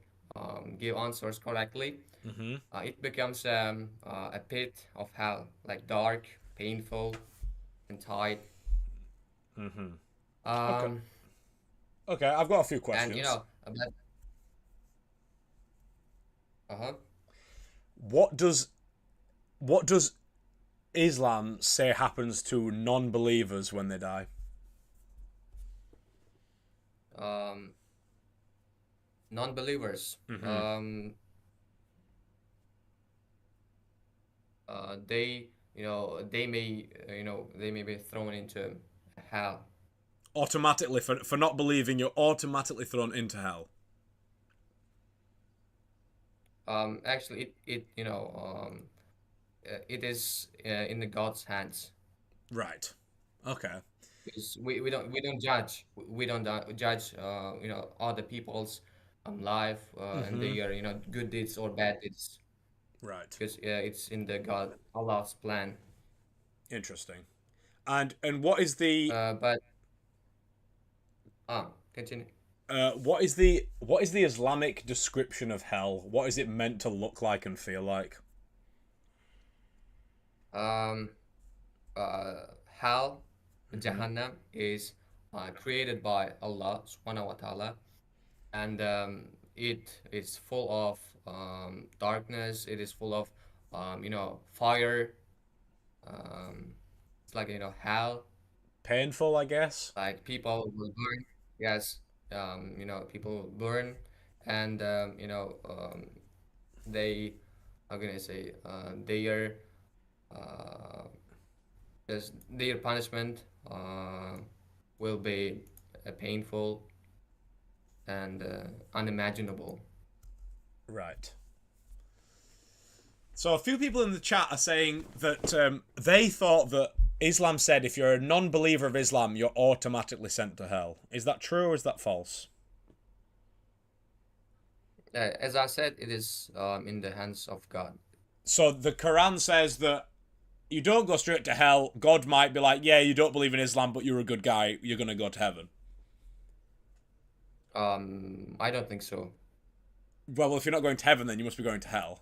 give answers correctly, mm-hmm. it becomes a pit of hell, like dark, painful, and tight. Mm-hmm. Okay. Um, Okay. I've got a few and questions. uh-huh. What does what does Islam say happens to non-believers when they die? um, Non-believers, Mm-hmm. they may be thrown into hell. Automatically for not believing, you're automatically thrown into hell. Actually, it is in the God's hands. Right. Okay. Because we don't judge, judge other people's life and Mm-hmm. their good deeds or bad deeds, Right. because it's in the God Allah's plan. Interesting. And what is the But continue. what is the Islamic description of hell? What is it meant to look like and feel like? um Hell, Mm-hmm. Jahannam, is created by Allah subhanahu wa ta'ala, and it is full of darkness. It is full of fire. um, it's like hell. Painful, I guess. Like people will burn. Yes, people will burn, and they how can I say, their uh, their punishment will be painful and unimaginable. Right. So a few people in the chat are saying that they thought that Islam said if you're a non-believer of Islam, you're automatically sent to hell. Is that true or is that false? As I said, it is in the hands of God. So the Quran says that you don't go straight to hell. God might be like, yeah, you don't believe in Islam, but you're a good guy. You're going to go to heaven. I don't think so. Well, if you're not going to heaven, then you must be going to hell.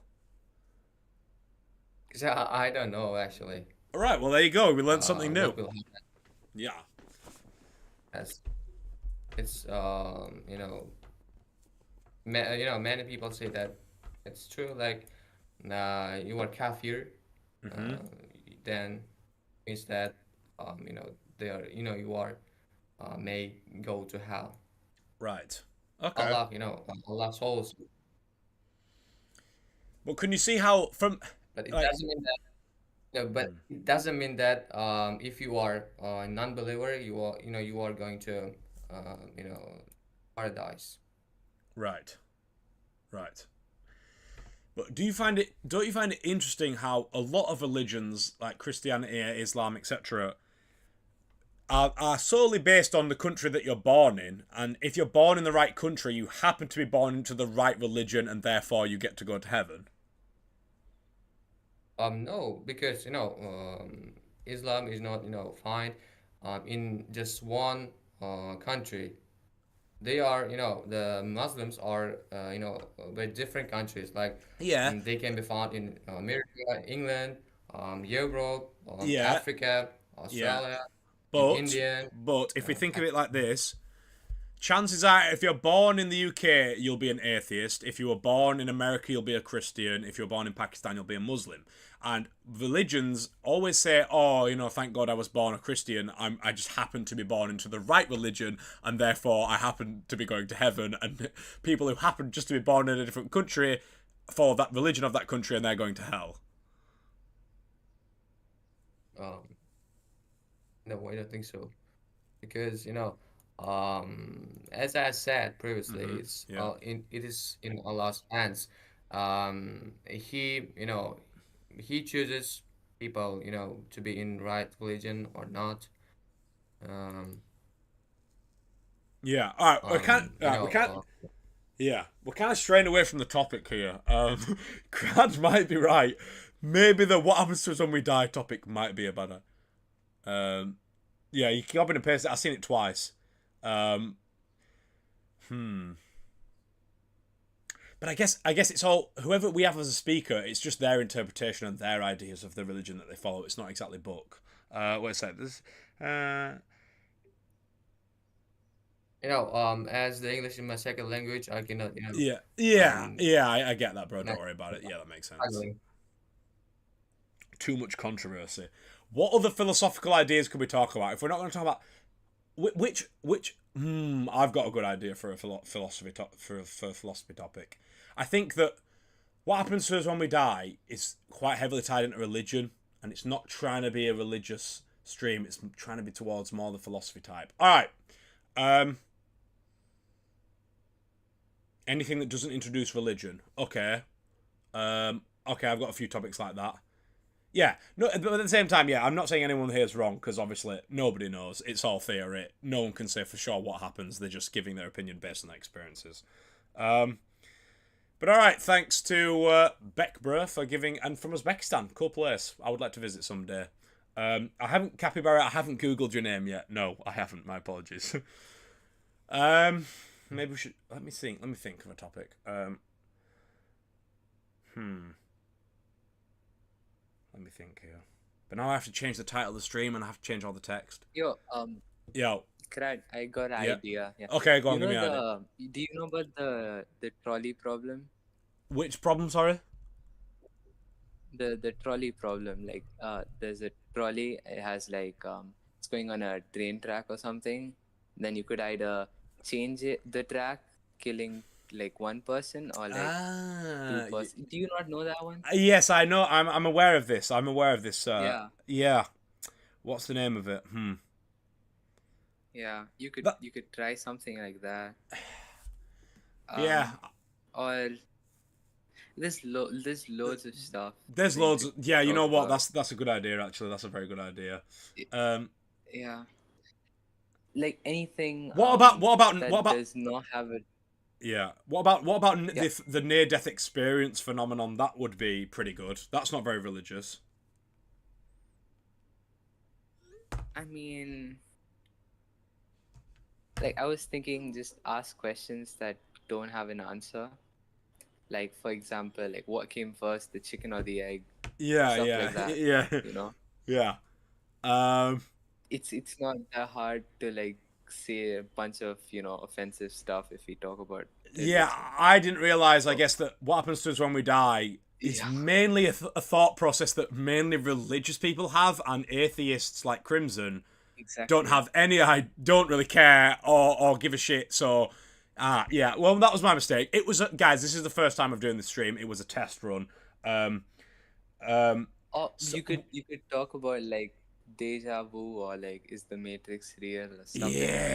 Because I don't know actually. All right, well, there you go. We learned something new. What will happen. Yeah. As it's many people say that it's true. Like, you are kafir, then means that they are you are may go to hell. Right. Okay. Allah, Allah souls, Well, can you see how from but it like, doesn't mean that. No, but it doesn't mean that if you are a non-believer, you are going to paradise. right. Right. But don't you find it interesting how a lot of religions like Christianity, Islam, etc. are solely based on the country that you're born in, and if you're born in the right country, you happen to be born into the right religion, and therefore you get to go to heaven. No, because Islam is not found in just one country. They are the Muslims are with different countries, like Yeah. they can be found in America, England, Europe, Yeah. Africa, Yeah. Australia, in But India. if we think of it like this, chances are if you're born in the UK, you'll be an atheist. If you were born in America, you'll be a Christian. If you're born in Pakistan, you'll be a Muslim. And religions always say, oh, thank God I was born a Christian. I just happen to be born into the right religion, and therefore I happen to be going to heaven. And people who happen just to be born in a different country follow that religion of that country, and they're going to hell. Um, no, I don't think so, because as I said previously, Yeah. it is in Allah's hands. He he chooses people to be in right religion or not. Um, Yeah. All right. We can't. you know, We can't. Yeah, we're kind of straying away from the topic here. Grant might be right. Maybe the what happens to us when we die topic might be a better. Yeah, you can copy and paste it. I've seen it twice. But I guess it's all whoever we have as a speaker. It's just their interpretation and their ideas of the religion that they follow. It's not exactly book. Wait a sec. This. as the English is my second language, I cannot, Yeah. um, I get that, bro. Don't worry about it. Yeah, that makes sense. struggling. Too much controversy. What other philosophical ideas could we talk about? If we're not going to talk about which I've got a good idea for a philosophy for a philosophy topic. I think that what happens to us when we die is quite heavily tied into religion, and it's not trying to be a religious stream. It's trying to be towards more the philosophy type. All right. Anything that doesn't introduce religion. Okay. Okay, I've got a few topics like that. Yeah, no, but at the same time, yeah, I'm not saying anyone here is wrong, because obviously nobody knows. It's all theory. No one can say for sure what happens. They're just giving their opinion based on their experiences. But all right, thanks to Beckbro for giving, and from Uzbekistan. Cool place. I would like to visit someday. I haven't, Capybara, I haven't Googled your name yet. No, I haven't. My apologies. Maybe we should, let me think of a topic. Let me think here. But now I have to change the title of the stream and I have to change all the text. Yo, Yo. Crad, I got an Yeah. idea. Yeah. Okay, go on, You give know me an idea. do you know about the trolley problem? Which problem, sorry? The trolley problem. Like, there's a trolley. It has like it's going on a train track or something. Then you could either change the track, killing like one person or like Ah, two person? Do you not know that one? yes, I know. I'm aware of this. I'm aware of this. Yeah. Yeah. What's the name of it? Yeah, That, you could try something like that. yeah. Or there's loads of stuff There's that you loads. could Yeah, you talk know what? about. That's a good idea. Actually, that's a very good idea. Y- Um, Yeah, like anything what about that does not have a yeah? What about yeah. the near death experience phenomenon? That would be pretty good. That's not very religious. I mean, like I was thinking, just ask questions that don't have an answer. Like for example, like what came first, the chicken or the egg? Yeah, Stuff yeah, like that. yeah, You know, yeah. Um, it's not that hard to like say a bunch of offensive stuff if we talk about yeah. religion. I didn't realize. I Oh, guess that what happens to us when we die is yeah, mainly a thought process that mainly religious people have, and atheists like Crimson don't exactly. have any. I don't really care or give a shit. So, yeah. Well, that was my mistake. It was guys. This is the first time I'm doing the stream. It was a test run. Um, um. Or So you could talk about like deja vu or like is the Matrix real or stuff like that.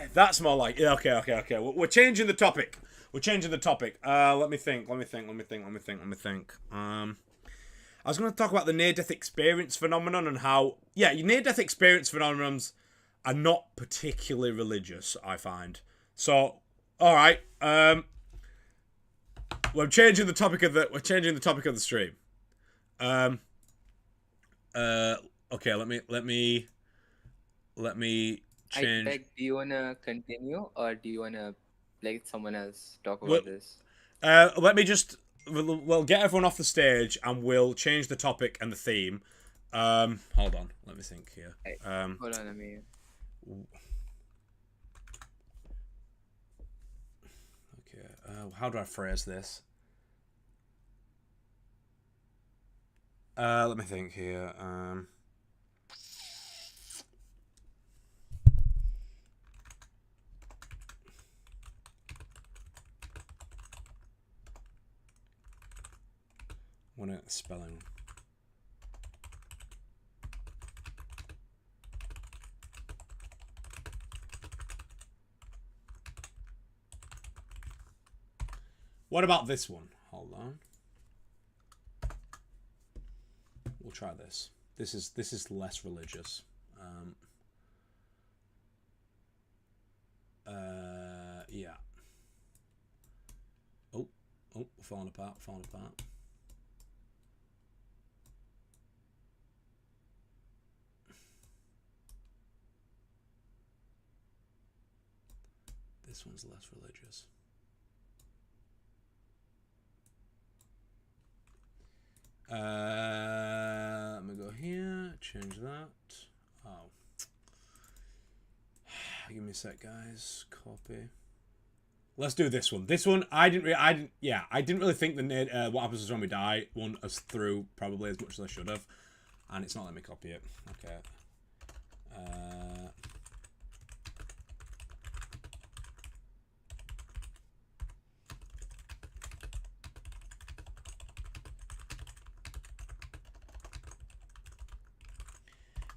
yeah, that's more like yeah. Okay, okay, okay. We're changing the topic. We're changing the topic. Let me think. Let me think. Let me think. Let me think. Let me think. I was going to talk about the near-death experience phenomenon and how, yeah, near-death experience phenomenons are not particularly religious, I find. So, all right, we're changing the topic of the stream. Um, okay, let me I change. beg, do you wanna continue or do you wanna let someone else talk Well, about this? let me just we'll get everyone off the stage and we'll change the topic and the theme. Hold on, let me think here. Right. Hold on, Okay, how do I phrase this? Let me think here. Want it spelling? What about this one? Hold on. We'll try this. This is less religious. Yeah. Oh, falling apart. This one's less religious. Let me go here, change that. Oh. Give me a sec, guys. Copy. Let's do this one. This one, I didn't really think the what happens when we die won us through probably as much as I should have, and it's not letting me copy it. Okay.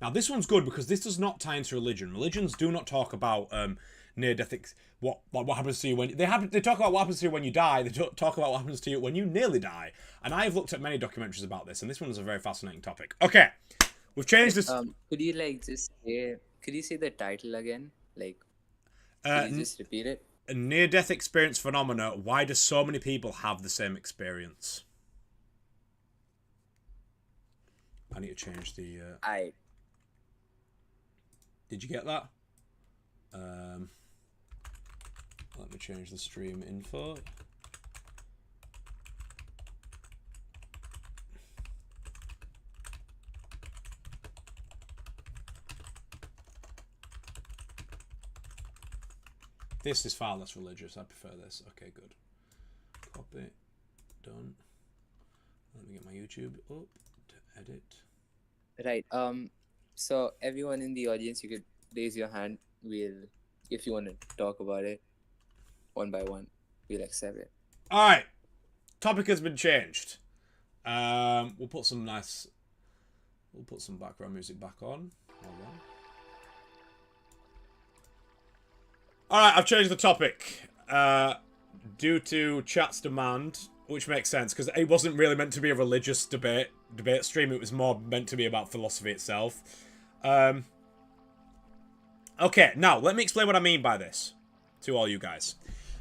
Now this one's good because this does not tie into religion. Religions do not talk about near-death. What happens to you when they talk about what happens to you when you die. They don't talk about what happens to you when you nearly die. And I've looked at many documentaries about this, and this one is a very fascinating topic. Okay, we've changed this. Could you like just say? Could you say the title again? Like, could you just repeat it? A near-death experience phenomena. Why do so many people have the same experience? I need to change the. Did you get that? Let me change the stream info. This is far less religious. I prefer this. Okay, good. Copy. Done. Let me get my YouTube up to edit. Right. So everyone in the audience, you could raise your hand. If you want to talk about it, one by one. we'll accept it. All right. Topic has been changed. We'll put some background music back on. Hold on. All right, I've changed the topic due to chat's demand, which makes sense because it wasn't really meant to be a religious debate stream. It was more meant to be about philosophy itself. Okay, now let me explain what I mean by this to all you guys.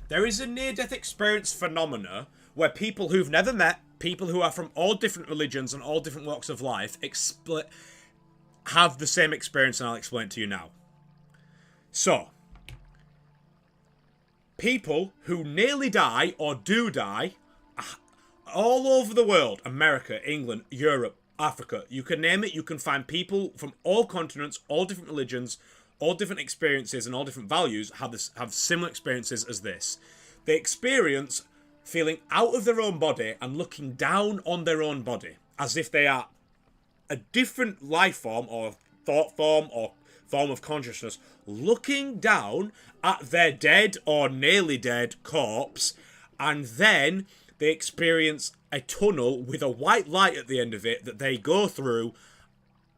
There is a near-death experience phenomena where people who've never met, people who are from all different religions and all different walks of life, have the same experience, and I'll explain it to you now. So, people who nearly die or do die all over the world, America, England, Europe, Africa, you can name it, you can find people from all continents, all different religions, all different experiences and all different values have similar experiences as this. They experience feeling out of their own body and looking down on their own body as if they are a different life form or thought form or form of consciousness looking down at their dead or nearly dead corpse, and then they experience a tunnel with a white light at the end of it that they go through,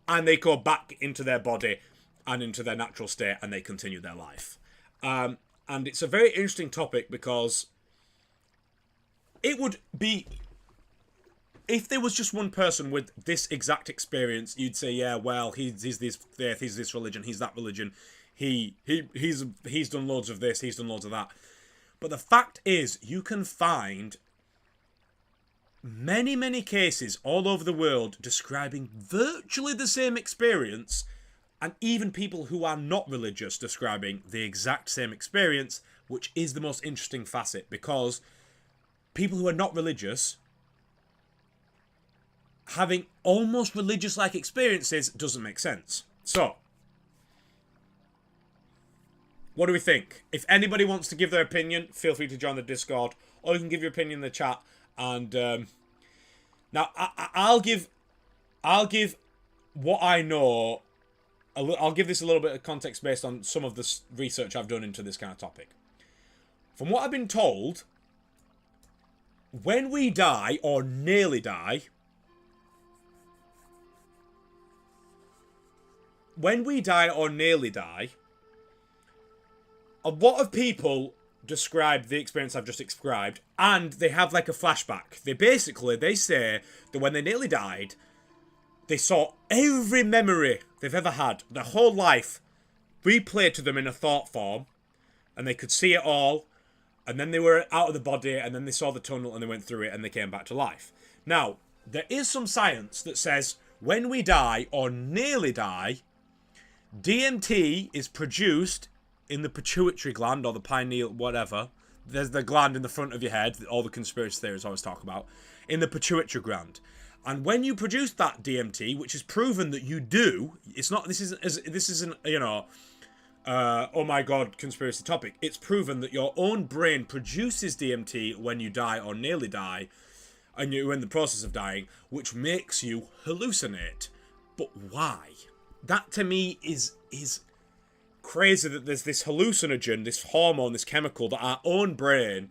and they go back into their body and into their natural state, and they continue their life. And it's a very interesting topic because it would be, if there was just one person with this exact experience, you'd say, yeah, well, he's this faith, he's this religion, he's that religion, he's done loads of this, he's done loads of that. But the fact is, you can find many, many cases all over the world describing virtually the same experience, and even people who are not religious describing the exact same experience, which is the most interesting facet, because people who are not religious having almost religious-like experiences doesn't make sense. So, what do we think? If anybody wants to give their opinion, feel free to join the Discord, or you can give your opinion in the chat. And now I'll give what I know. I'll give this a little bit of context based on some of the research I've done into this kind of topic. From what I've been told, when we die or nearly die, a lot of people describe the experience I've just described, and they have like a flashback. They say that when they nearly died, they saw every memory they've ever had, their whole life, replayed to them in a thought form, and they could see it all, and then they were out of the body, and then they saw the tunnel, and they went through it, and they came back to life. Now, there is some science that says when we die or nearly die, DMT is produced in the pituitary gland or the pineal, whatever. There's the gland in the front of your head that all the conspiracy theories always talk about, in the pituitary gland. And when you produce that DMT, which is proven that you do, it's not, this isn't, you know, oh my god, conspiracy topic. It's proven that your own brain produces DMT when you die or nearly die, and you're in the process of dying, which makes you hallucinate. But why? That to me is crazy, that there's this hallucinogen, this hormone, this chemical that our own brain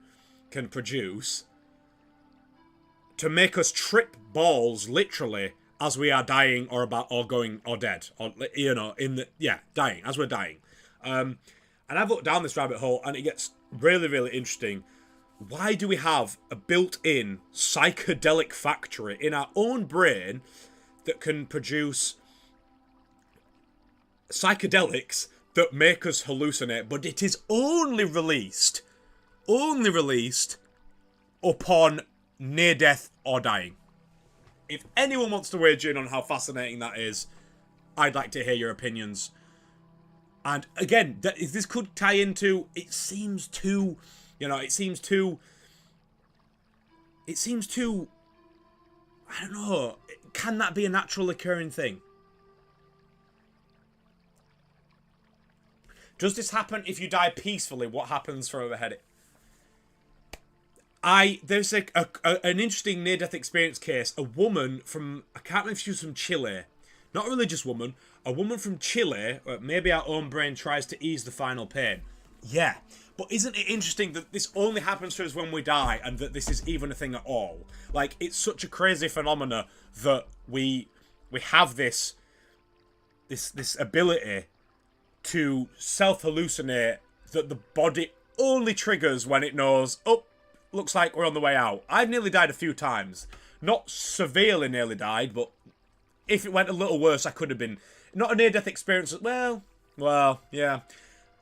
can produce to make us trip balls, literally, as we are dying or going or dead, or, you know, dying as we're dying. And I've looked down this rabbit hole, and it gets really, really interesting. Why do we have a built-in psychedelic factory in our own brain that can produce psychedelics that make us hallucinate, but it is only released upon near death or dying? If anyone wants to wager in on how fascinating that is, I'd like to hear your opinions. And again, this could tie into, it seems too, I don't know, can that be a natural occurring thing? Does this happen if you die peacefully? What happens from overhead? There's an interesting near-death experience case. A woman from, I can't remember if she was from Chile. Not a religious woman. A woman from Chile, maybe our own brain tries to ease the final pain. Yeah. But isn't it interesting that this only happens to us when we die, and that this is even a thing at all? Like, it's such a crazy phenomena that we have this ability to self-hallucinate that the body only triggers when it knows, oh, looks like we're on the way out. I've nearly died a few times. Not severely nearly died, but if it went a little worse, I could have been. Not a near-death experience. Well, yeah.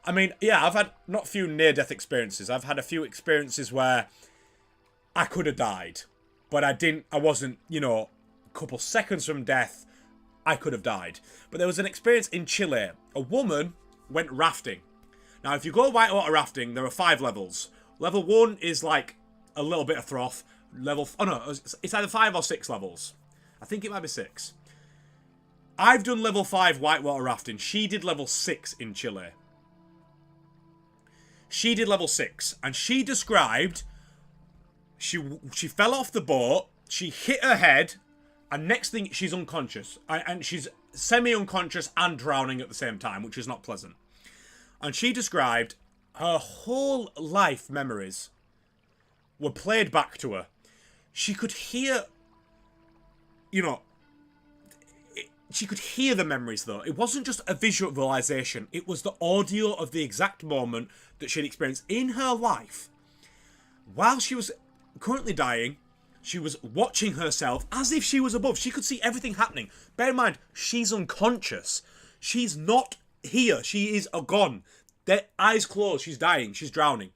I mean, yeah, I've had not few near-death experiences. I've had a few experiences where I could have died, but I wasn't, a couple seconds from death, I could have died. But there was an experience in Chile. A woman went rafting. Now, if you go whitewater rafting, there are 5 levels. Level 1 is like a little bit of froth. It's either 5 or 6 levels. I think it might be 6. I've done level 5 whitewater rafting. She did level 6 in Chile. She did level 6, and she described she fell off the boat, she hit her head, and next thing she's unconscious, and she's semi-unconscious and drowning at the same time, which is not pleasant. And she described her whole life memories were played back to her. She could hear, she could hear the memories, though. It wasn't just a visualization. It was the audio of the exact moment that she'd experienced in her life. While she was currently dying, she was watching herself as if she was above. She could see everything happening. Bear in mind, she's unconscious. She's not here. She is gone. Their eyes closed. She's dying. She's drowning.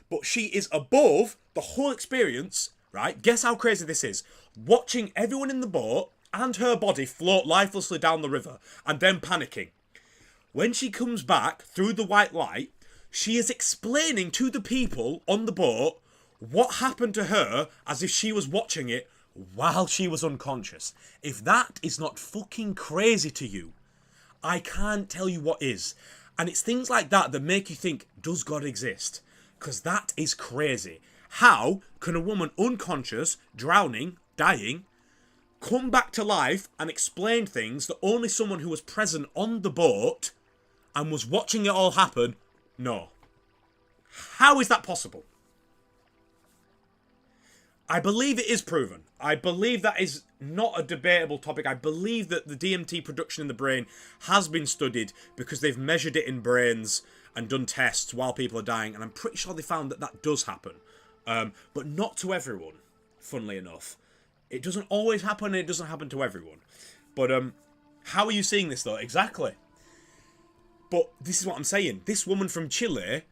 But she is above the whole experience, right? Guess how crazy this is. Watching everyone in the boat and her body float lifelessly down the river, and then panicking. When she comes back through the white light, she is explaining to the people on the boat what happened to her as if she was watching it while she was unconscious. If that is not fucking crazy to you, I can't tell you what is. And it's things like that that make you think, does God exist? Because that is crazy. How can a woman unconscious, drowning, dying, come back to life and explain things that only someone who was present on the boat and was watching it all happen? No. How is that possible? I believe it is proven. I believe that is not a debatable topic. I believe that the DMT production in the brain has been studied because they've measured it in brains and done tests while people are dying, and I'm pretty sure they found that that does happen. But not to everyone, funnily enough. It doesn't always happen, and it doesn't happen to everyone. But how are you seeing this, though? Exactly. But this is what I'm saying. This woman from Chile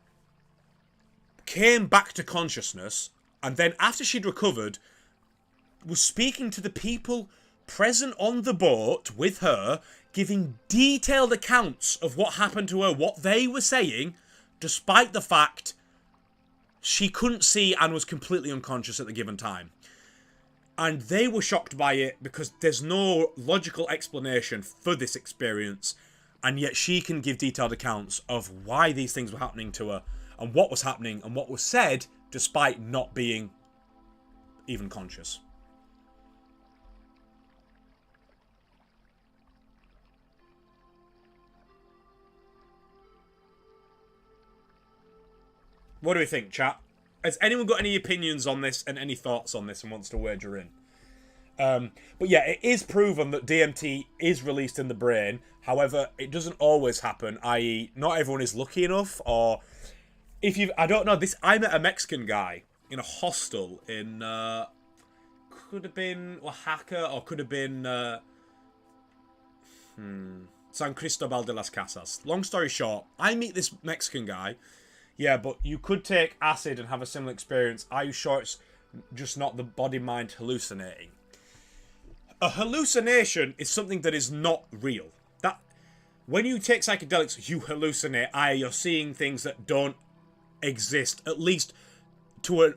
came back to consciousness, and then after she'd recovered, was speaking to the people present on the boat with her, giving detailed accounts of what happened to her, what they were saying, despite the fact she couldn't see and was completely unconscious at the given time. And they were shocked by it because there's no logical explanation for this experience, and yet she can give detailed accounts of why these things were happening to her and what was happening and what was said despite not being even conscious. What do we think, chat? Has anyone got any opinions on this and any thoughts on this and wants to wager in? But yeah, it is proven that DMT is released in the brain. However, it doesn't always happen, i.e. not everyone is lucky enough, or if you've... I don't know, I met a Mexican guy in a hostel in... could have been Oaxaca, or could have been... San Cristobal de las Casas. Long story short, I meet this Mexican guy. Yeah, but you could take acid and have a similar experience. Are you sure it's just not the body-mind hallucinating? A hallucination is something that is not real. That when you take psychedelics, you hallucinate. You're seeing things that don't exist, at least to a...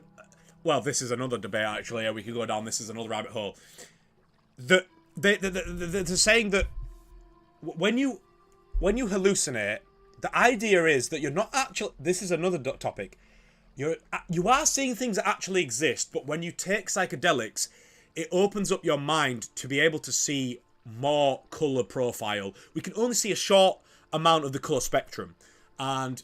Well, this is another debate, actually. We could go down. This is another rabbit hole. They're saying that when you hallucinate, the idea is that you're not actually... This is another topic. You are seeing things that actually exist, but when you take psychedelics, it opens up your mind to be able to see more colour profile. We can only see a short amount of the colour spectrum. And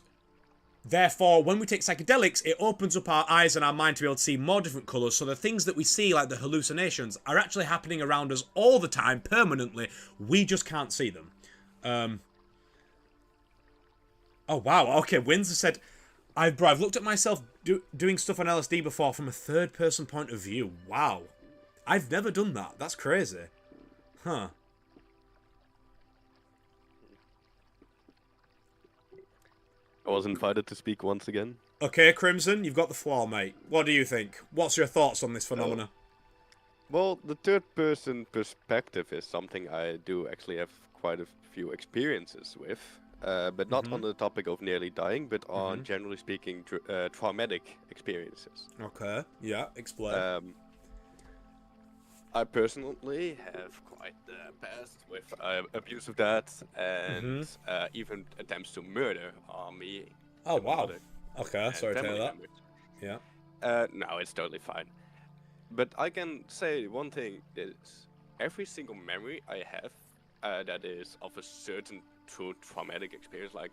Therefore, when we take psychedelics, it opens up our eyes and our mind to be able to see more different colours. So the things that we see, like the hallucinations, are actually happening around us all the time, permanently. We just can't see them. Oh, wow. Okay, Windsor said, I've looked at myself doing stuff on LSD before from a third-person point of view. Wow. I've never done that. That's crazy. Huh. I was invited to speak once again. Okay, Crimson, you've got the floor, mate. What do you think? What's your thoughts on this phenomena? Well, the third-person perspective is something I do actually have quite a few experiences with, but not on the topic of nearly dying, but on, generally speaking, traumatic experiences. Okay, yeah, explain. I personally have quite the past with abuse of that, and even attempts to murder on me. Oh, and my wow. mother, Okay, and sorry to hear family that. members. Yeah. No, it's totally fine. But I can say one thing is every single memory I have that is of a certain true traumatic experience, like,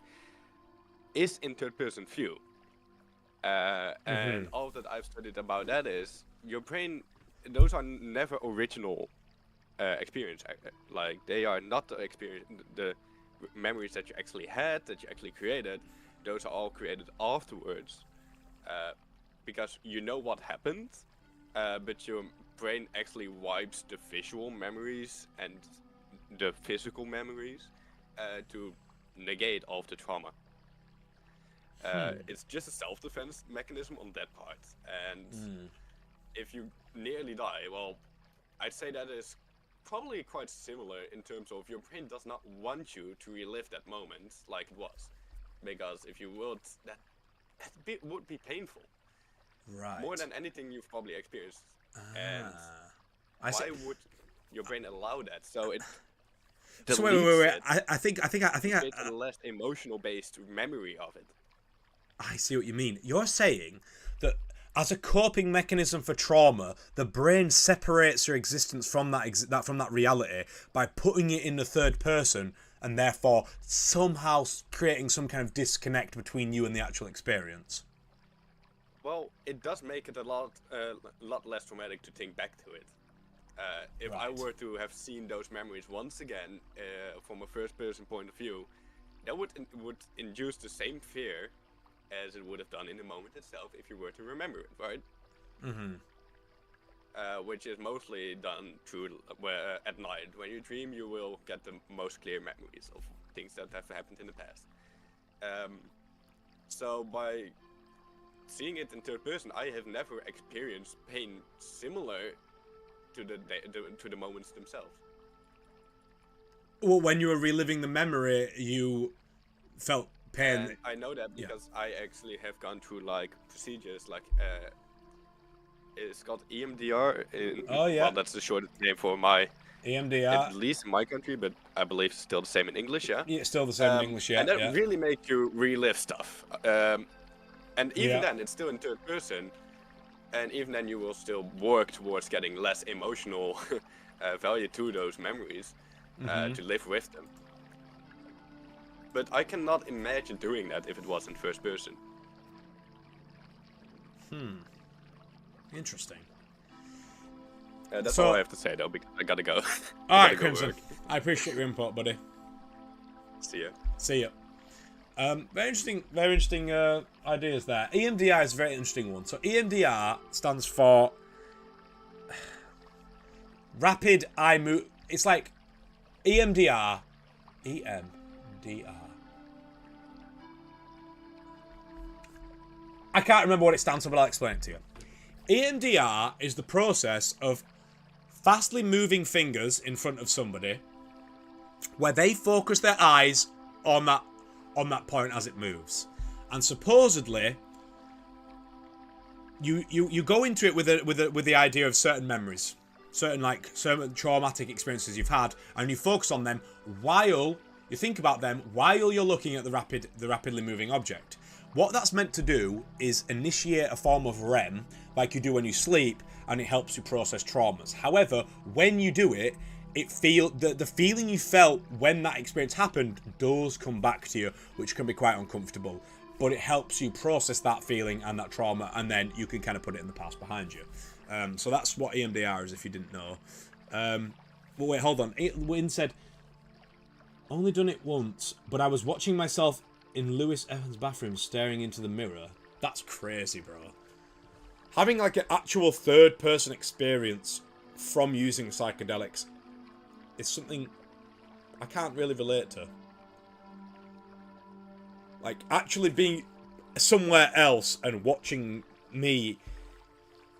is in third-person view. And all that I've studied about that is your brain, those are never original experience. Like, they are not the experience, the memories that you actually had, that you actually created. Those are all created afterwards, because you know what happened, but your brain actually wipes the visual memories and the physical memories to negate all of the trauma. It's just a self-defense mechanism on that part, and if you nearly die, well, I'd say that is probably quite similar in terms of your brain does not want you to relive that moment like it was, because if you would, that would be painful. Right. More than anything you've probably experienced. And I see. why would your brain allow that? So it So wait. deletes it, I think creates a less emotional-based memory of it. I see what you mean. You're saying that as a coping mechanism for trauma, the brain separates your existence from that reality by putting it in the third person, and therefore somehow creating some kind of disconnect between you and the actual experience. Well, it does make it a lot less traumatic to think back to it. If I Right. were to have seen those memories once again from a first-person point of view, that would induce the same fear as it would have done in the moment itself if you were to remember it, right? Which is mostly done through at night. When you dream, you will get the most clear memories of things that have happened in the past. So by seeing it in third person, I have never experienced pain similar to the moments themselves. Well, when you were reliving the memory, you felt pain. And I know that because I actually have gone through like procedures like it's called EMDR. Oh, yeah. Well, that's the short name for my, EMDR. at least in my country, but I believe it's still the same in English. Yeah. Yeah, it's still the same in English, yeah. And that yeah. really makes you relive stuff. And even Yeah. then, it's still in third person. And even then, you will still work towards getting less emotional value to those memories to live with them. But I cannot imagine doing that if it was in first person. Interesting. That's So- all I have to say, though, because I gotta go. All I right, gotta go Crimson. work. I appreciate your input, buddy. See ya. See ya. Very interesting ideas there. EMDR is a very interesting one. So EMDR stands for Rapid Eye Move. It's like EMDR. I can't remember what it stands for, but I'll explain it to you. EMDR is the process of fastly moving fingers in front of somebody where they focus their eyes on that point as it moves. And supposedly you go into it with the idea of certain memories, certain traumatic experiences you've had, and you focus on them while you think about them while you're looking at the rapidly moving object. What that's meant to do is initiate a form of REM, like you do when you sleep, and it helps you process traumas. However, when you do it, the feeling you felt when that experience happened does come back to you, which can be quite uncomfortable. but it helps you process that feeling and that trauma, and then you can kind of put it in the past behind you. So that's what EMDR is, if you didn't know. But wait, hold on. Wynn said, only done it once, but I was watching myself in Lewis Evans' bathroom staring into the mirror. That's crazy, bro. Having like an actual third-person experience from using psychedelics is something I can't really relate to. Like, actually being somewhere else and watching me,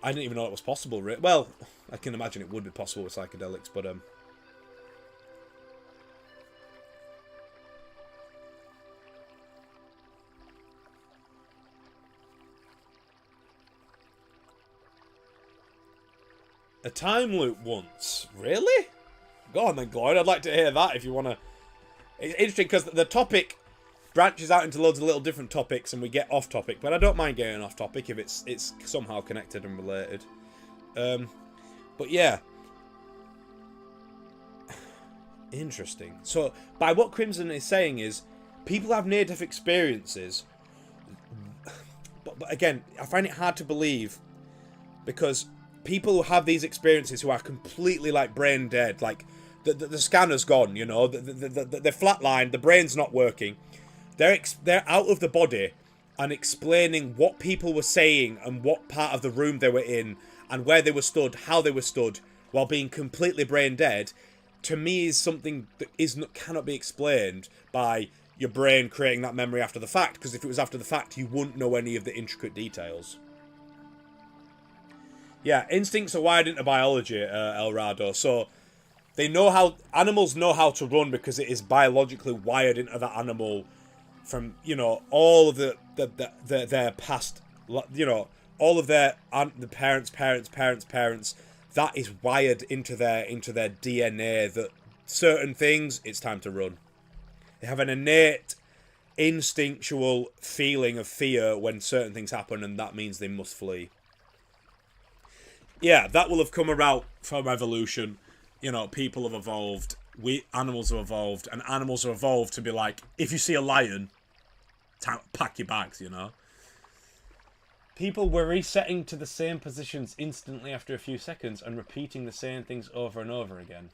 I didn't even know it was possible. Well, I can imagine it would be possible with psychedelics, but a time loop once? Really? Go on then, Gloyd. I'd like to hear that if you want to. It's interesting because the topic branches out into loads of little different topics and we get off topic, but I don't mind getting off topic if it's somehow connected and related. But yeah. Interesting. So, by what Crimson is saying is, people have near-death experiences, but again, I find it hard to believe because people who have these experiences who are completely like brain dead, like the scanner's gone, you know, they're flatlined, the brain's not working, they're out of the body and explaining what people were saying and what part of the room they were in and where they were stood, how they were stood, while being completely brain dead, to me is something that cannot be explained by your brain creating that memory after the fact, because if it was after the fact, you wouldn't know any of the intricate details. Yeah, instincts are wired into biology, El Rado, so animals know how to run because it is biologically wired into that animal from, you know, all of their past, you know, all of the parents, that is wired into their DNA that certain things, it's time to run. They have an innate, instinctual feeling of fear when certain things happen, and that means they must flee. Yeah, that will have come about from evolution. You know, people have evolved, animals have evolved, and animals have evolved to be like, if you see a lion, pack your bags, you know. People were resetting to the same positions instantly after a few seconds and repeating the same things over and over again.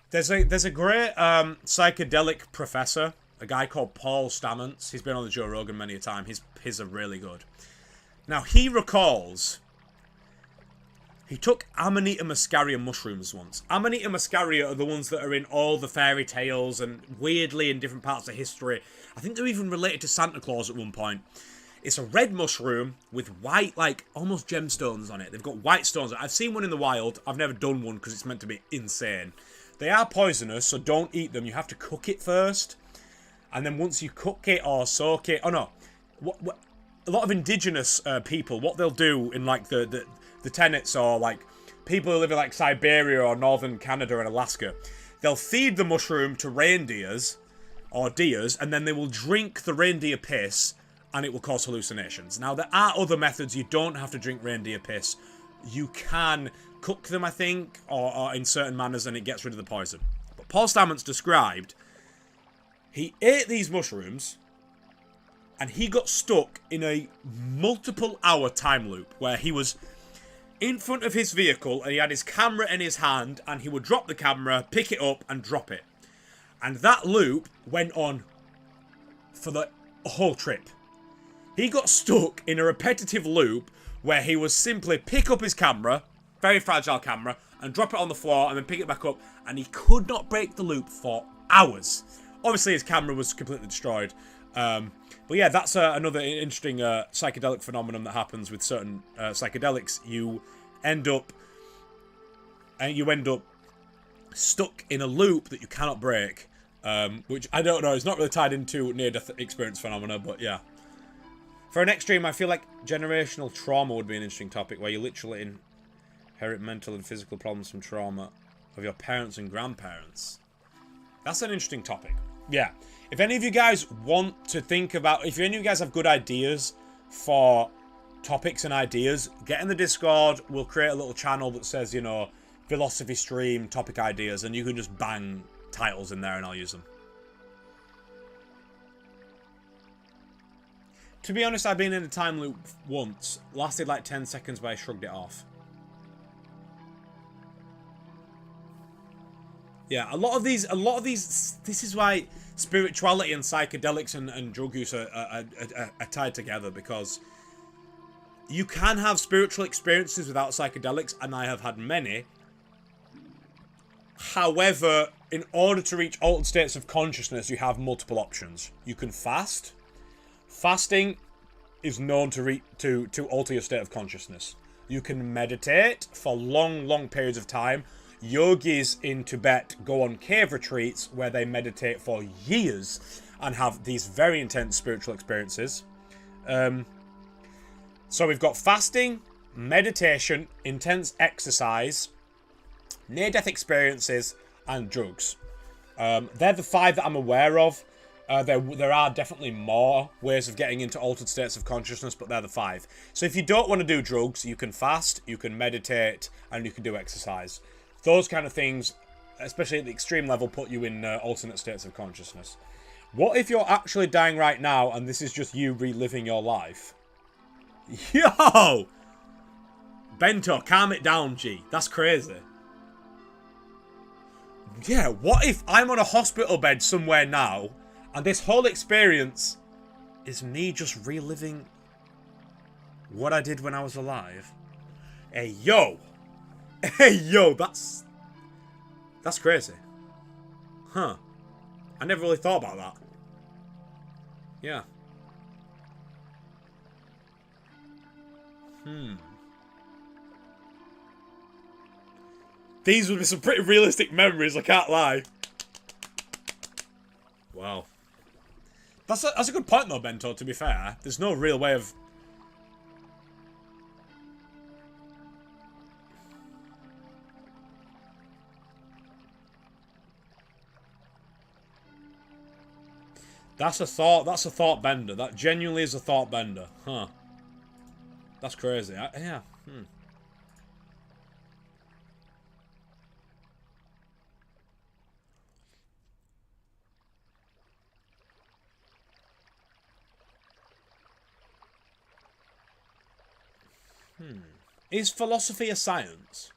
There's a great psychedelic professor, a guy called Paul Stamets. He's been on the Joe Rogan many a time. His are really good. Now, he recalls he took Amanita muscaria mushrooms once. Amanita muscaria are the ones that are in all the fairy tales and weirdly in different parts of history. I think they're even related to Santa Claus at one point. It's a red mushroom with white, like, almost gemstones on it. They've got white stones. I've seen one in the wild. I've never done one because it's meant to be insane. They are poisonous, so don't eat them. You have to cook it first. And then once you cook it or soak it... Oh, no. A lot of indigenous people, what they'll do in, like, the tenets or, like, people who live in, like, Siberia or northern Canada and Alaska, they'll feed the mushroom to reindeers or deers, and then they will drink the reindeer piss, and it will cause hallucinations. Now, there are other methods. You don't have to drink reindeer piss. You can cook them, I think, or in certain manners, and it gets rid of the poison. But Paul Stamets described, he ate these mushrooms, and he got stuck in a multiple-hour time loop where he was in front of his vehicle, and he had his camera in his hand, and he would drop the camera, pick it up, and drop it. And that loop went on for the whole trip. He got stuck in a repetitive loop where he would simply pick up his camera, very fragile camera, and drop it on the floor and then pick it back up, and he could not break the loop for hours. Obviously, his camera was completely destroyed. But yeah, that's another interesting psychedelic phenomenon that happens with certain psychedelics. You end up stuck in a loop that you cannot break, which I don't know. It's not really tied into near-death experience phenomena, but yeah. For an extreme, I feel like generational trauma would be an interesting topic, where you literally inherit mental and physical problems from trauma of your parents and grandparents. That's an interesting topic. Yeah. If any of you guys want to think about, if any of you guys have good ideas for topics and ideas, get in the Discord. We'll create a little channel that says, you know, philosophy stream, topic ideas, and you can just bang titles in there and I'll use them. To be honest, I've been in a time loop once. Lasted like 10 seconds, but I shrugged it off. Yeah, a lot of these, this is why spirituality and psychedelics and drug use are tied together, because you can have spiritual experiences without psychedelics, and I have had many. However, in order to reach altered states of consciousness, you have multiple options. You can fast. Fasting is known to alter your state of consciousness. You can meditate for long periods of time. Yogis in Tibet go on cave retreats where they meditate for years and have these very intense spiritual experiences. So we've got fasting, meditation, intense exercise, near-death experiences, and drugs. They're the 5 that I'm aware of. There are definitely more ways of getting into altered states of consciousness, but they're the 5. So if you don't want to do drugs, you can fast, you can meditate, and you can do exercise. Those kind of things, especially at the extreme level, put you in alternate states of consciousness. What if you're actually dying right now and this is just you reliving your life? Yo! Bento, calm it down, G. That's crazy. Yeah, what if I'm on a hospital bed somewhere now and this whole experience is me just reliving what I did when I was alive? Hey, yo! Hey, yo, that's crazy. Huh. I never really thought about that. Yeah. These would be some pretty realistic memories, I can't lie. Wow. That's a good point though, Bento, to be fair. There's no real way of... That's a thought bender. That genuinely is a thought bender. Huh. That's crazy. Yeah. Is philosophy a science?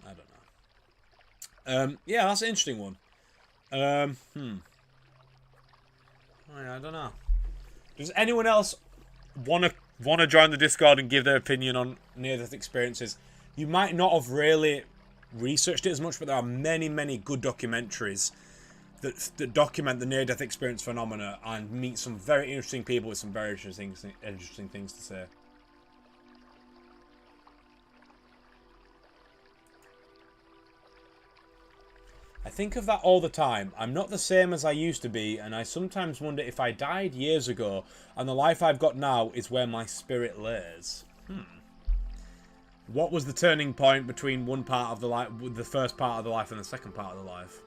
I don't know. Yeah, that's an interesting one. I don't know. Does anyone else want to join the Discord and give their opinion on near-death experiences? You might not have really researched it as much, but there are many good documentaries that document the near-death experience phenomena and meet some very interesting people with some very interesting things to say. I think of that all the time. I'm not the same as I used to be, and I sometimes wonder if I died years ago and the life I've got now is where my spirit lays. What was the turning point between one part of the life, the first part of the life, and the second part of the life?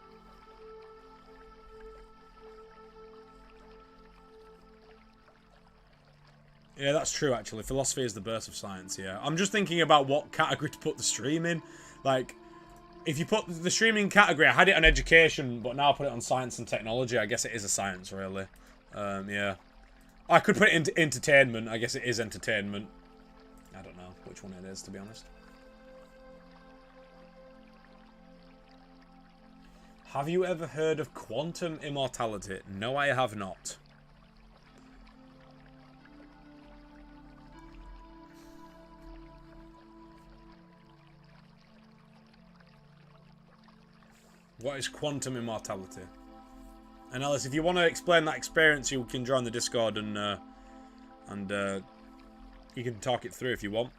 Yeah, that's true, actually. Philosophy is the birth of science, yeah. I'm just thinking about what category to put the stream in. Like, if you put the streaming category, I had it on education, but now I put it on science and technology. I guess it is a science, really. Yeah. I could put it into entertainment. I guess it is entertainment. I don't know which one it is, to be honest. Have you ever heard of quantum immortality? No, I have not. What is quantum immortality? And Alice, if you want to explain that experience, you can join the Discord and you can talk it through if you want.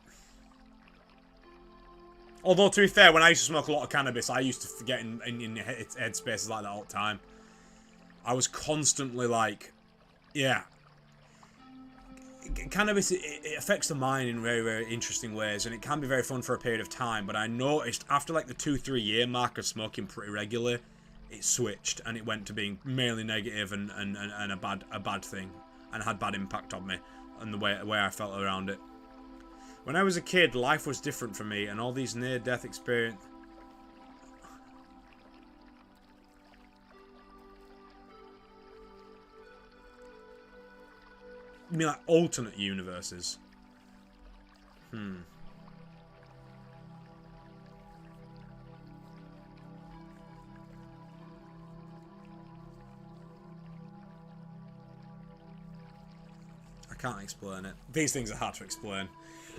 Although, to be fair, when I used to smoke a lot of cannabis, I used to forget in head spaces like that all the time. I was constantly like, yeah. Cannabis, it affects the mind in very interesting ways, and it can be very fun for a period of time, but I noticed after like the 2-3 year mark of smoking pretty regularly, it switched and it went to being mainly negative and a bad thing, and had bad impact on me and the way I felt around it. When I was a kid, life was different for me, and all these near-death experiences... I mean, like, alternate universes. I can't explain it. These things are hard to explain.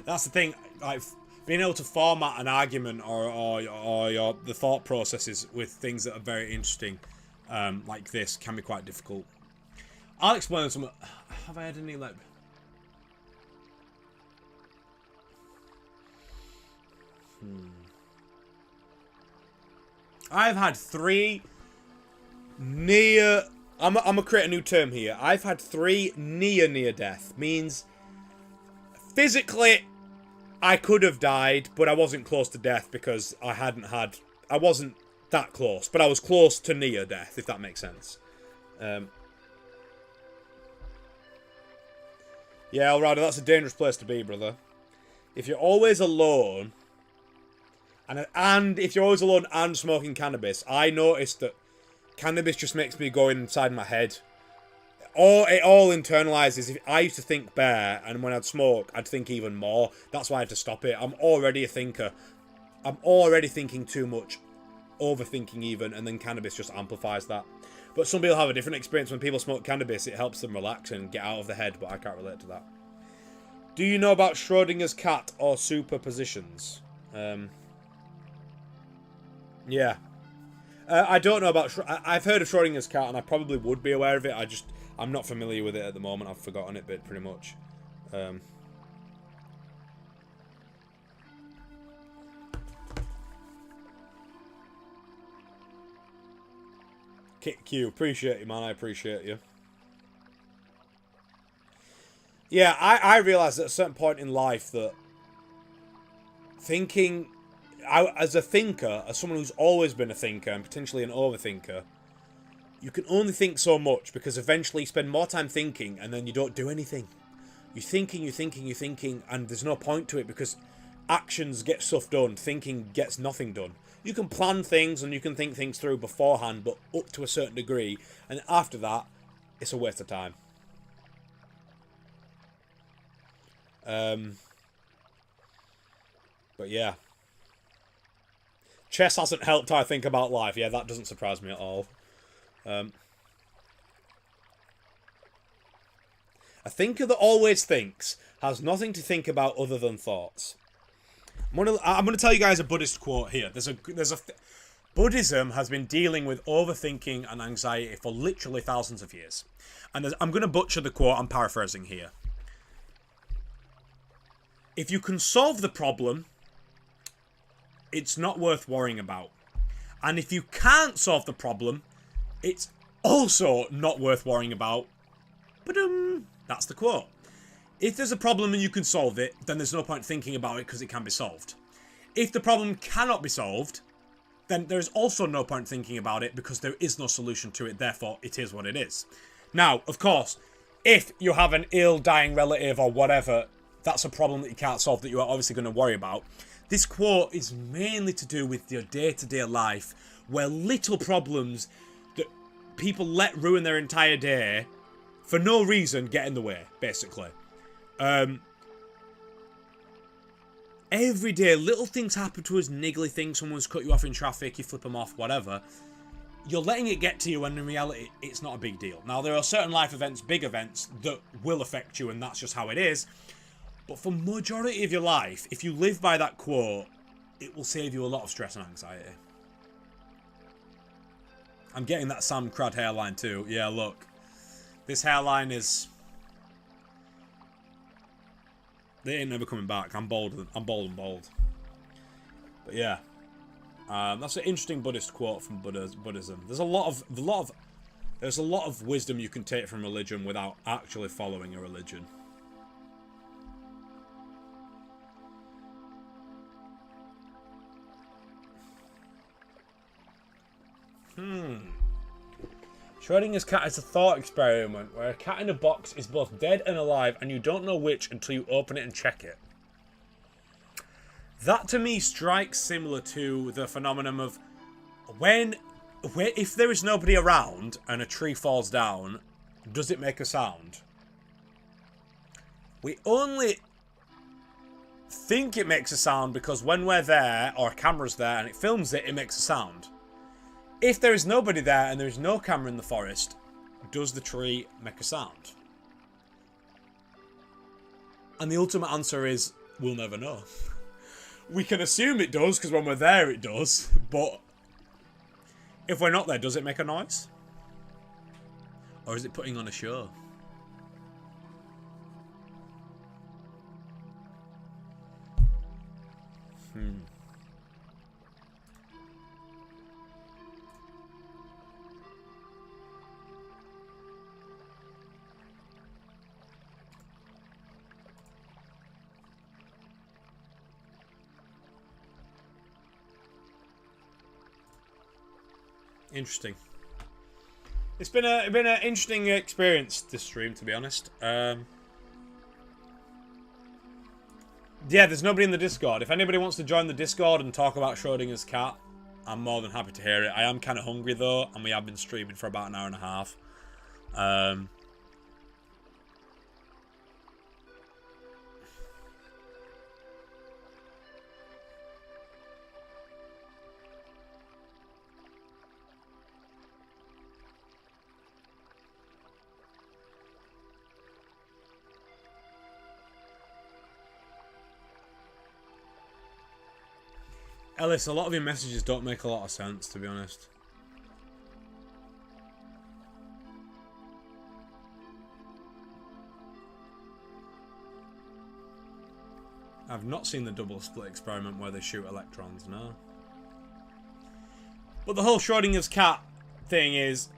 That's the thing. Like, being able to format an argument or the thought processes with things that are very interesting, like this, can be quite difficult. I'll explain some. Have I had any like? I've had 3 near. I'm gonna create a new term here. I've had 3 near death. Means physically, I could have died, but I wasn't close to death because I wasn't that close, but I was close to near death, if that makes sense. Yeah, Alright, that's a dangerous place to be, brother. If you're always alone, and if you're always alone and smoking cannabis, I noticed that cannabis just makes me go inside my head. It all internalizes. If I used to think bare, and when I'd smoke, I'd think even more. That's why I had to stop it. I'm already a thinker. I'm already thinking too much, overthinking even, and then cannabis just amplifies that. But some people have a different experience. When people smoke cannabis, it helps them relax and get out of the head, but I can't relate to that. Do you know about Schrodinger's cat or superpositions? Yeah. I don't know about... I've heard of Schrodinger's cat, and I probably would be aware of it. I'm not familiar with it at the moment. I've forgotten it pretty much. Kit Q, appreciate you, man. I appreciate you. Yeah, I realised at a certain point in life that thinking... as a thinker, as someone who's always been a thinker and potentially an overthinker, you can only think so much because eventually you spend more time thinking and then you don't do anything. You're thinking, and there's no point to it because actions get stuff done, thinking gets nothing done. You can plan things and you can think things through beforehand, but up to a certain degree, and after that, it's a waste of time. But yeah. Chess hasn't helped how I think about life. Yeah, that doesn't surprise me at all. A thinker that always thinks has nothing to think about other than thoughts. I'm gonna tell you guys a Buddhist quote here. Buddhism has been dealing with overthinking and anxiety for literally thousands of years. And I'm gonna butcher the quote. I'm paraphrasing here. If you can solve the problem, it's not worth worrying about. And if you can't solve the problem, it's also not worth worrying about. Ba-dum. That's the quote. If there's a problem and you can solve it, then there's no point thinking about it because it can be solved. If the problem cannot be solved, then there's also no point thinking about it because there is no solution to it, therefore it is what it is. Now, of course, if you have an ill, dying relative or whatever, that's a problem that you can't solve that you are obviously going to worry about. This quote is mainly to do with your day-to-day life, where little problems that people let ruin their entire day for no reason get in the way, basically. Every day, little things happen to us, niggly things, someone's cut you off in traffic, you flip them off, whatever. You're letting it get to you when in reality, it's not a big deal. Now, there are certain life events, big events, that will affect you, and that's just how it is. But for majority of your life, if you live by that quote, it will save you a lot of stress and anxiety. I'm getting that Sam Crad hairline too. Yeah, look. This hairline is... They ain't never coming back. I'm bold and bold. But yeah. That's an interesting Buddhist quote from Buddhism. There's a lot of wisdom you can take from religion without actually following a religion. Schrodinger's cat is a thought experiment where a cat in a box is both dead and alive and you don't know which until you open it and check it. That to me strikes similar to the phenomenon of if there is nobody around and a tree falls down, does it make a sound? We only think it makes a sound because when we're there, or a camera's there and it films it, it makes a sound. If there is nobody there and there is no camera in the forest, does the tree make a sound? And the ultimate answer is, we'll never know. We can assume it does, because when we're there it does, but if we're not there, does it make a noise? Or is it putting on a show? Interesting. It's been an interesting experience, this stream, to be honest. Yeah, there's nobody in the Discord. If anybody wants to join the Discord and talk about Schrodinger's cat, I'm more than happy to hear it. I am kind of hungry though, and we have been streaming for about an hour and a half. Ellis, a lot of your messages don't make a lot of sense, to be honest. I've not seen the double split experiment where they shoot electrons, no. But the whole Schrodinger's cat thing is,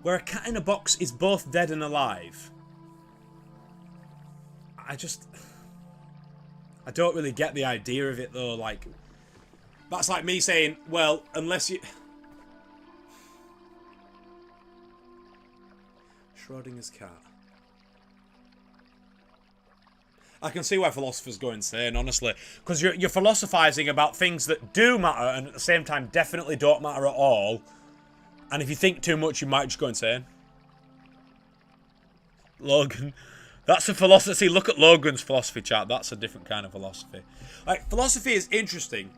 where a cat in a box is both dead and alive. I don't really get the idea of it though, like, that's like me saying, well, unless you... Schrodinger's cat. I can see why philosophers go insane, honestly, because you're philosophizing about things that do matter and at the same time definitely don't matter at all, and if you think too much you might just go insane. Logan... That's a philosophy. See, look at Logan's philosophy chat. That's a different kind of philosophy. Like, philosophy is interesting,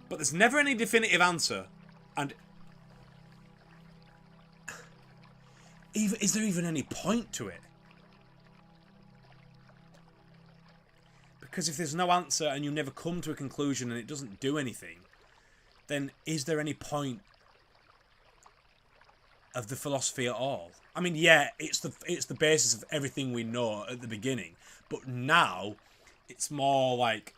but there's never any definitive answer. And is there even any point to it? Because if there's no answer and you never come to a conclusion and it doesn't do anything, then is there any point of the philosophy at all? I mean, yeah, it's the basis of everything we know at the beginning, but now it's more like,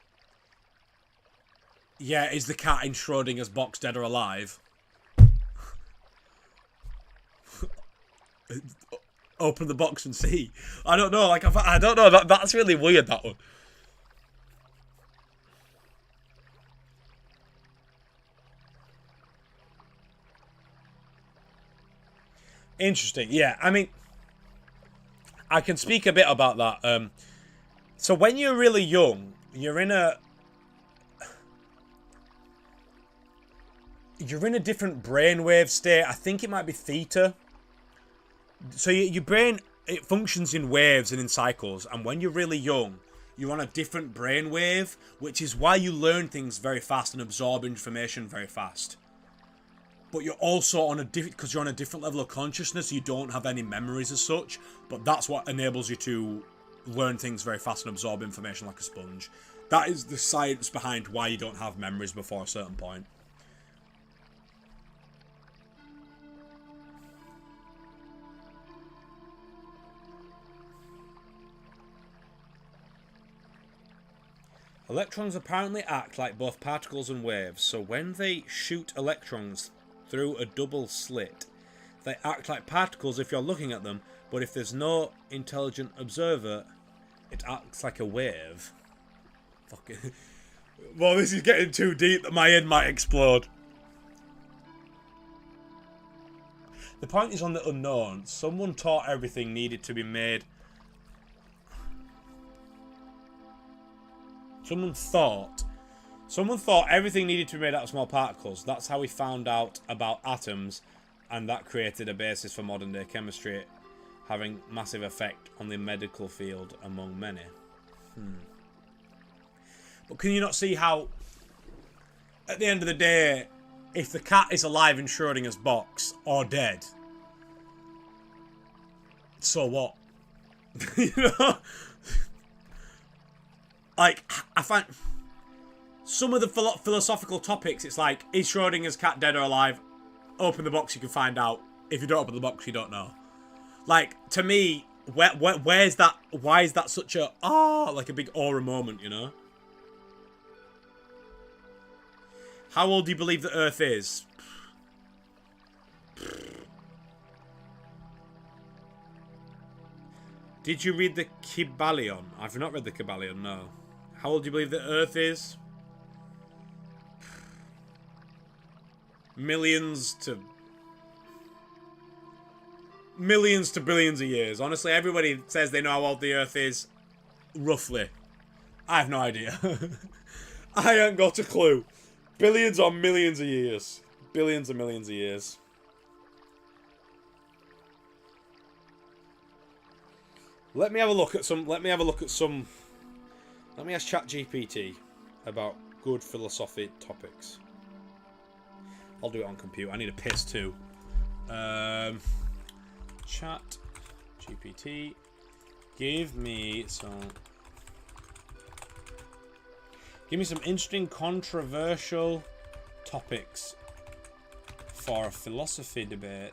yeah, is the cat in Schrodinger's box dead or alive? Open the box and see. I don't know. Like, I don't know. That's really weird, that one. Interesting. Yeah, I mean, I can speak a bit about that. So when you're really young, you're in a different brainwave state. I think it might be theta. So your brain, it functions in waves and in cycles, and when you're really young, you're on a different brainwave, which is why you learn things very fast and absorb information very fast. But you're also on a different, because you're on a different level of consciousness, you don't have any memories as such, but that's what enables you to learn things very fast and absorb information like a sponge. That is the science behind why you don't have memories before a certain point. Electrons apparently act like both particles and waves, so when they shoot electrons through a double slit, they act like particles if you're looking at them, but if there's no intelligent observer, it acts like a wave. Fuck it. Well, this is getting too deep that my head might explode. The point is on the unknown. Someone thought everything needed to be made. Someone thought everything needed to be made out of small particles. That's how we found out about atoms, and that created a basis for modern day chemistry. having massive effect on the medical field among many. But can you not see how, at the end of the day, if the cat is alive in Schrodinger's box or dead, so what? You know? Like, I find some of the philosophical topics, it's like, is Schrodinger's cat dead or alive? Open the box, you can find out. If you don't open the box, you don't know. Like, to me, where's that? Why is that such a, like a big aura moment, you know? How old do you believe the Earth is? Did you read the Kybalion? I've not read the Kybalion, no. How old do you believe the Earth is? Millions to billions of years. Honestly, everybody says they know how old the Earth is. Roughly. I have no idea. I ain't got a clue. Billions or millions of years. Billions and millions of years. Let me have a look at some. Let me ask ChatGPT about good philosophy topics. I'll do it on computer. I need a piss too. Chat GPT. Give me some interesting controversial topics for a philosophy debate.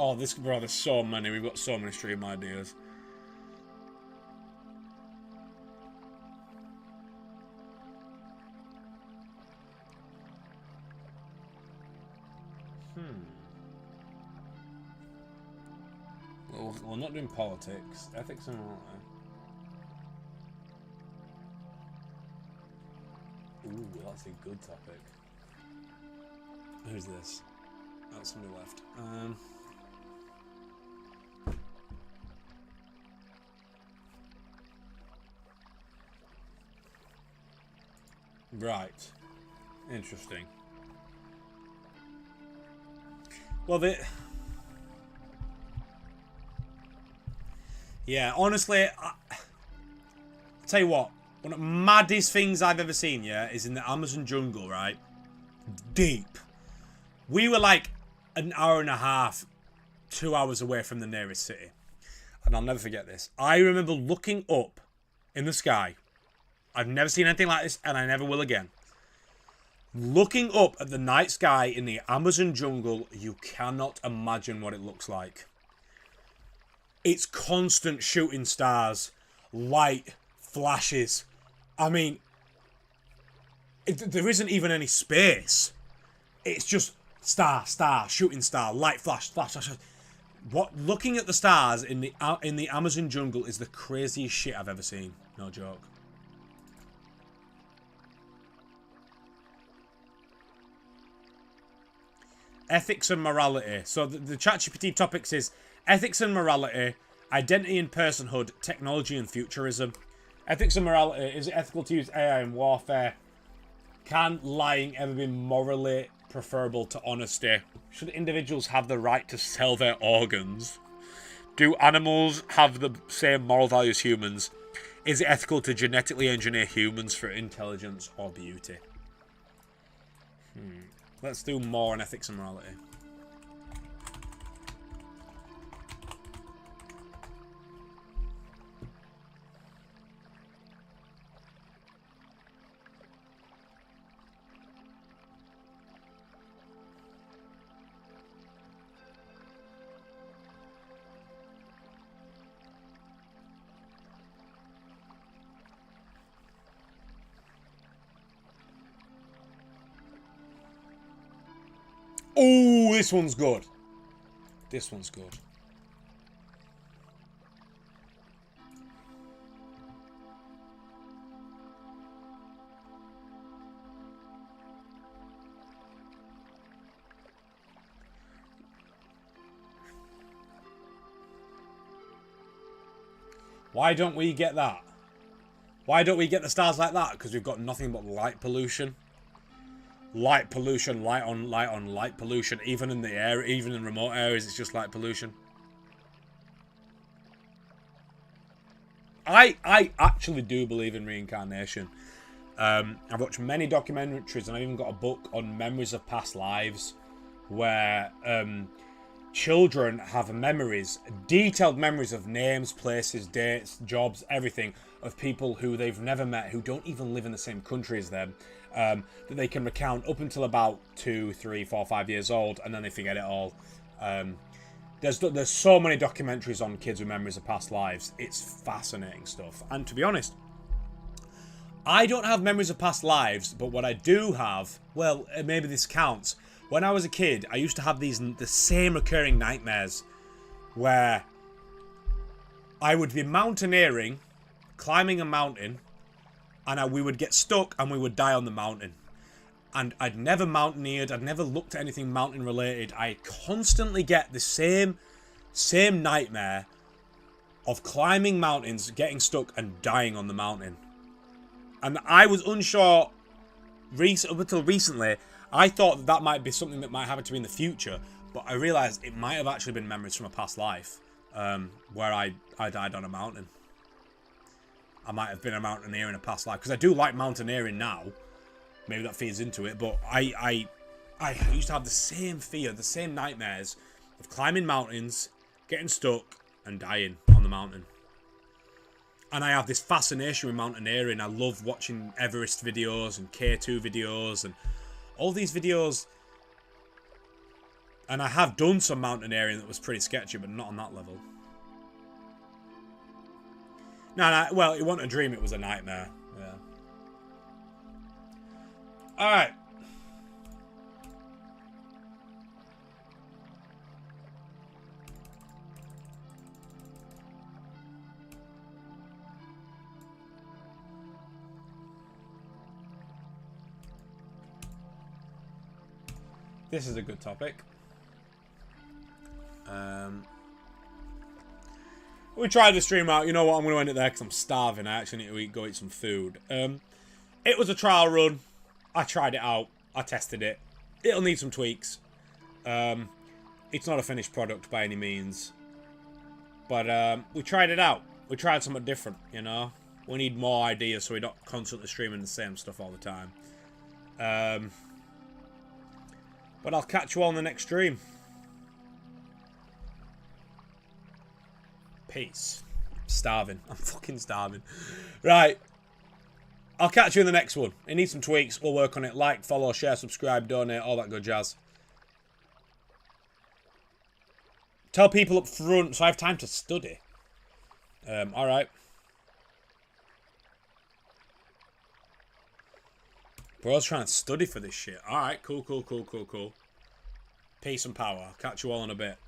Oh, there's so many. We've got so many stream ideas. Well, we're not doing politics. Ethics and morality. Ooh, that's a good topic. Who's this? Oh, somebody left. Right. Interesting. Well, yeah, honestly, tell you what, one of the maddest things I've ever seen, yeah, is in the Amazon jungle, right? Deep. We were like an hour and a half, 2 hours away from the nearest city. And I'll never forget this. I remember looking up in the sky. I've never seen anything like this, and I never will again. Looking up at the night sky in the Amazon jungle, you cannot imagine what it looks like. It's constant shooting stars, light, flashes. I mean, there isn't even any space. It's just star, shooting star, light, flash, flash, flash. What? Looking at the stars in the Amazon jungle is the craziest shit I've ever seen. No joke. Ethics and morality. So the ChatGPT topics is ethics and morality, identity and personhood, technology and futurism. Ethics and morality. Is it ethical to use AI in warfare? Can lying ever be morally preferable to honesty? Should individuals have the right to sell their organs? Do animals have the same moral value as humans? Is it ethical to genetically engineer humans for intelligence or beauty? Let's do more on ethics and morality. Oh, this one's good. This one's good. Why don't we get that? Why don't we get the stars like that? Because we've got nothing but light pollution. Light pollution, light on light pollution. Even in the air, even in remote areas, it's just light pollution. I actually do believe in reincarnation. I've watched many documentaries and I've even got a book on memories of past lives where children have memories, detailed memories of names, places, dates, jobs, everything of people who they've never met, who don't even live in the same country as them, that they can recount up until about 2, 3, 4, 5 years old, and then they forget it all. There's so many documentaries on kids with memories of past lives. It's fascinating stuff. And to be honest, I don't have memories of past lives, but what I do have, well, maybe this counts. When I was a kid, I used to have the same recurring nightmares where I would be mountaineering, climbing a mountain, and we would get stuck and we would die on the mountain. And I'd never mountaineered, I'd never looked at anything mountain related. I constantly get the same nightmare of climbing mountains, getting stuck and dying on the mountain. And I was unsure up until recently. I thought that might be something that might happen to me in the future, but I realised it might have actually been memories from a past life where I died on a mountain. I might have been a mountaineer in a past life, because I do like mountaineering now. Maybe that feeds into it, but I used to have the same fear, the same nightmares of climbing mountains, getting stuck, and dying on the mountain. And I have this fascination with mountaineering. I love watching Everest videos and K2 videos and all these videos. And I have done some mountaineering that was pretty sketchy, but not on that level. No, well, it wasn't a dream, it was a nightmare. Yeah. Alright. This is a good topic. We tried to stream out. You know what? I'm going to end it there because I'm starving. I actually need to go eat some food. It was a trial run. I tried it out. I tested it. It'll need some tweaks. It's not a finished product by any means. But we tried it out. We tried something different, you know? We need more ideas so we're not constantly streaming the same stuff all the time. But I'll catch you all in the next stream. Peace. Starving. I'm fucking starving. Right. I'll catch you in the next one. It needs some tweaks. We'll work on it. Like, follow, share, subscribe, donate, all that good jazz. Tell people up front so I have time to study. Alright. Bro's trying to study for this shit. Alright, cool. Peace and power. I'll catch you all in a bit.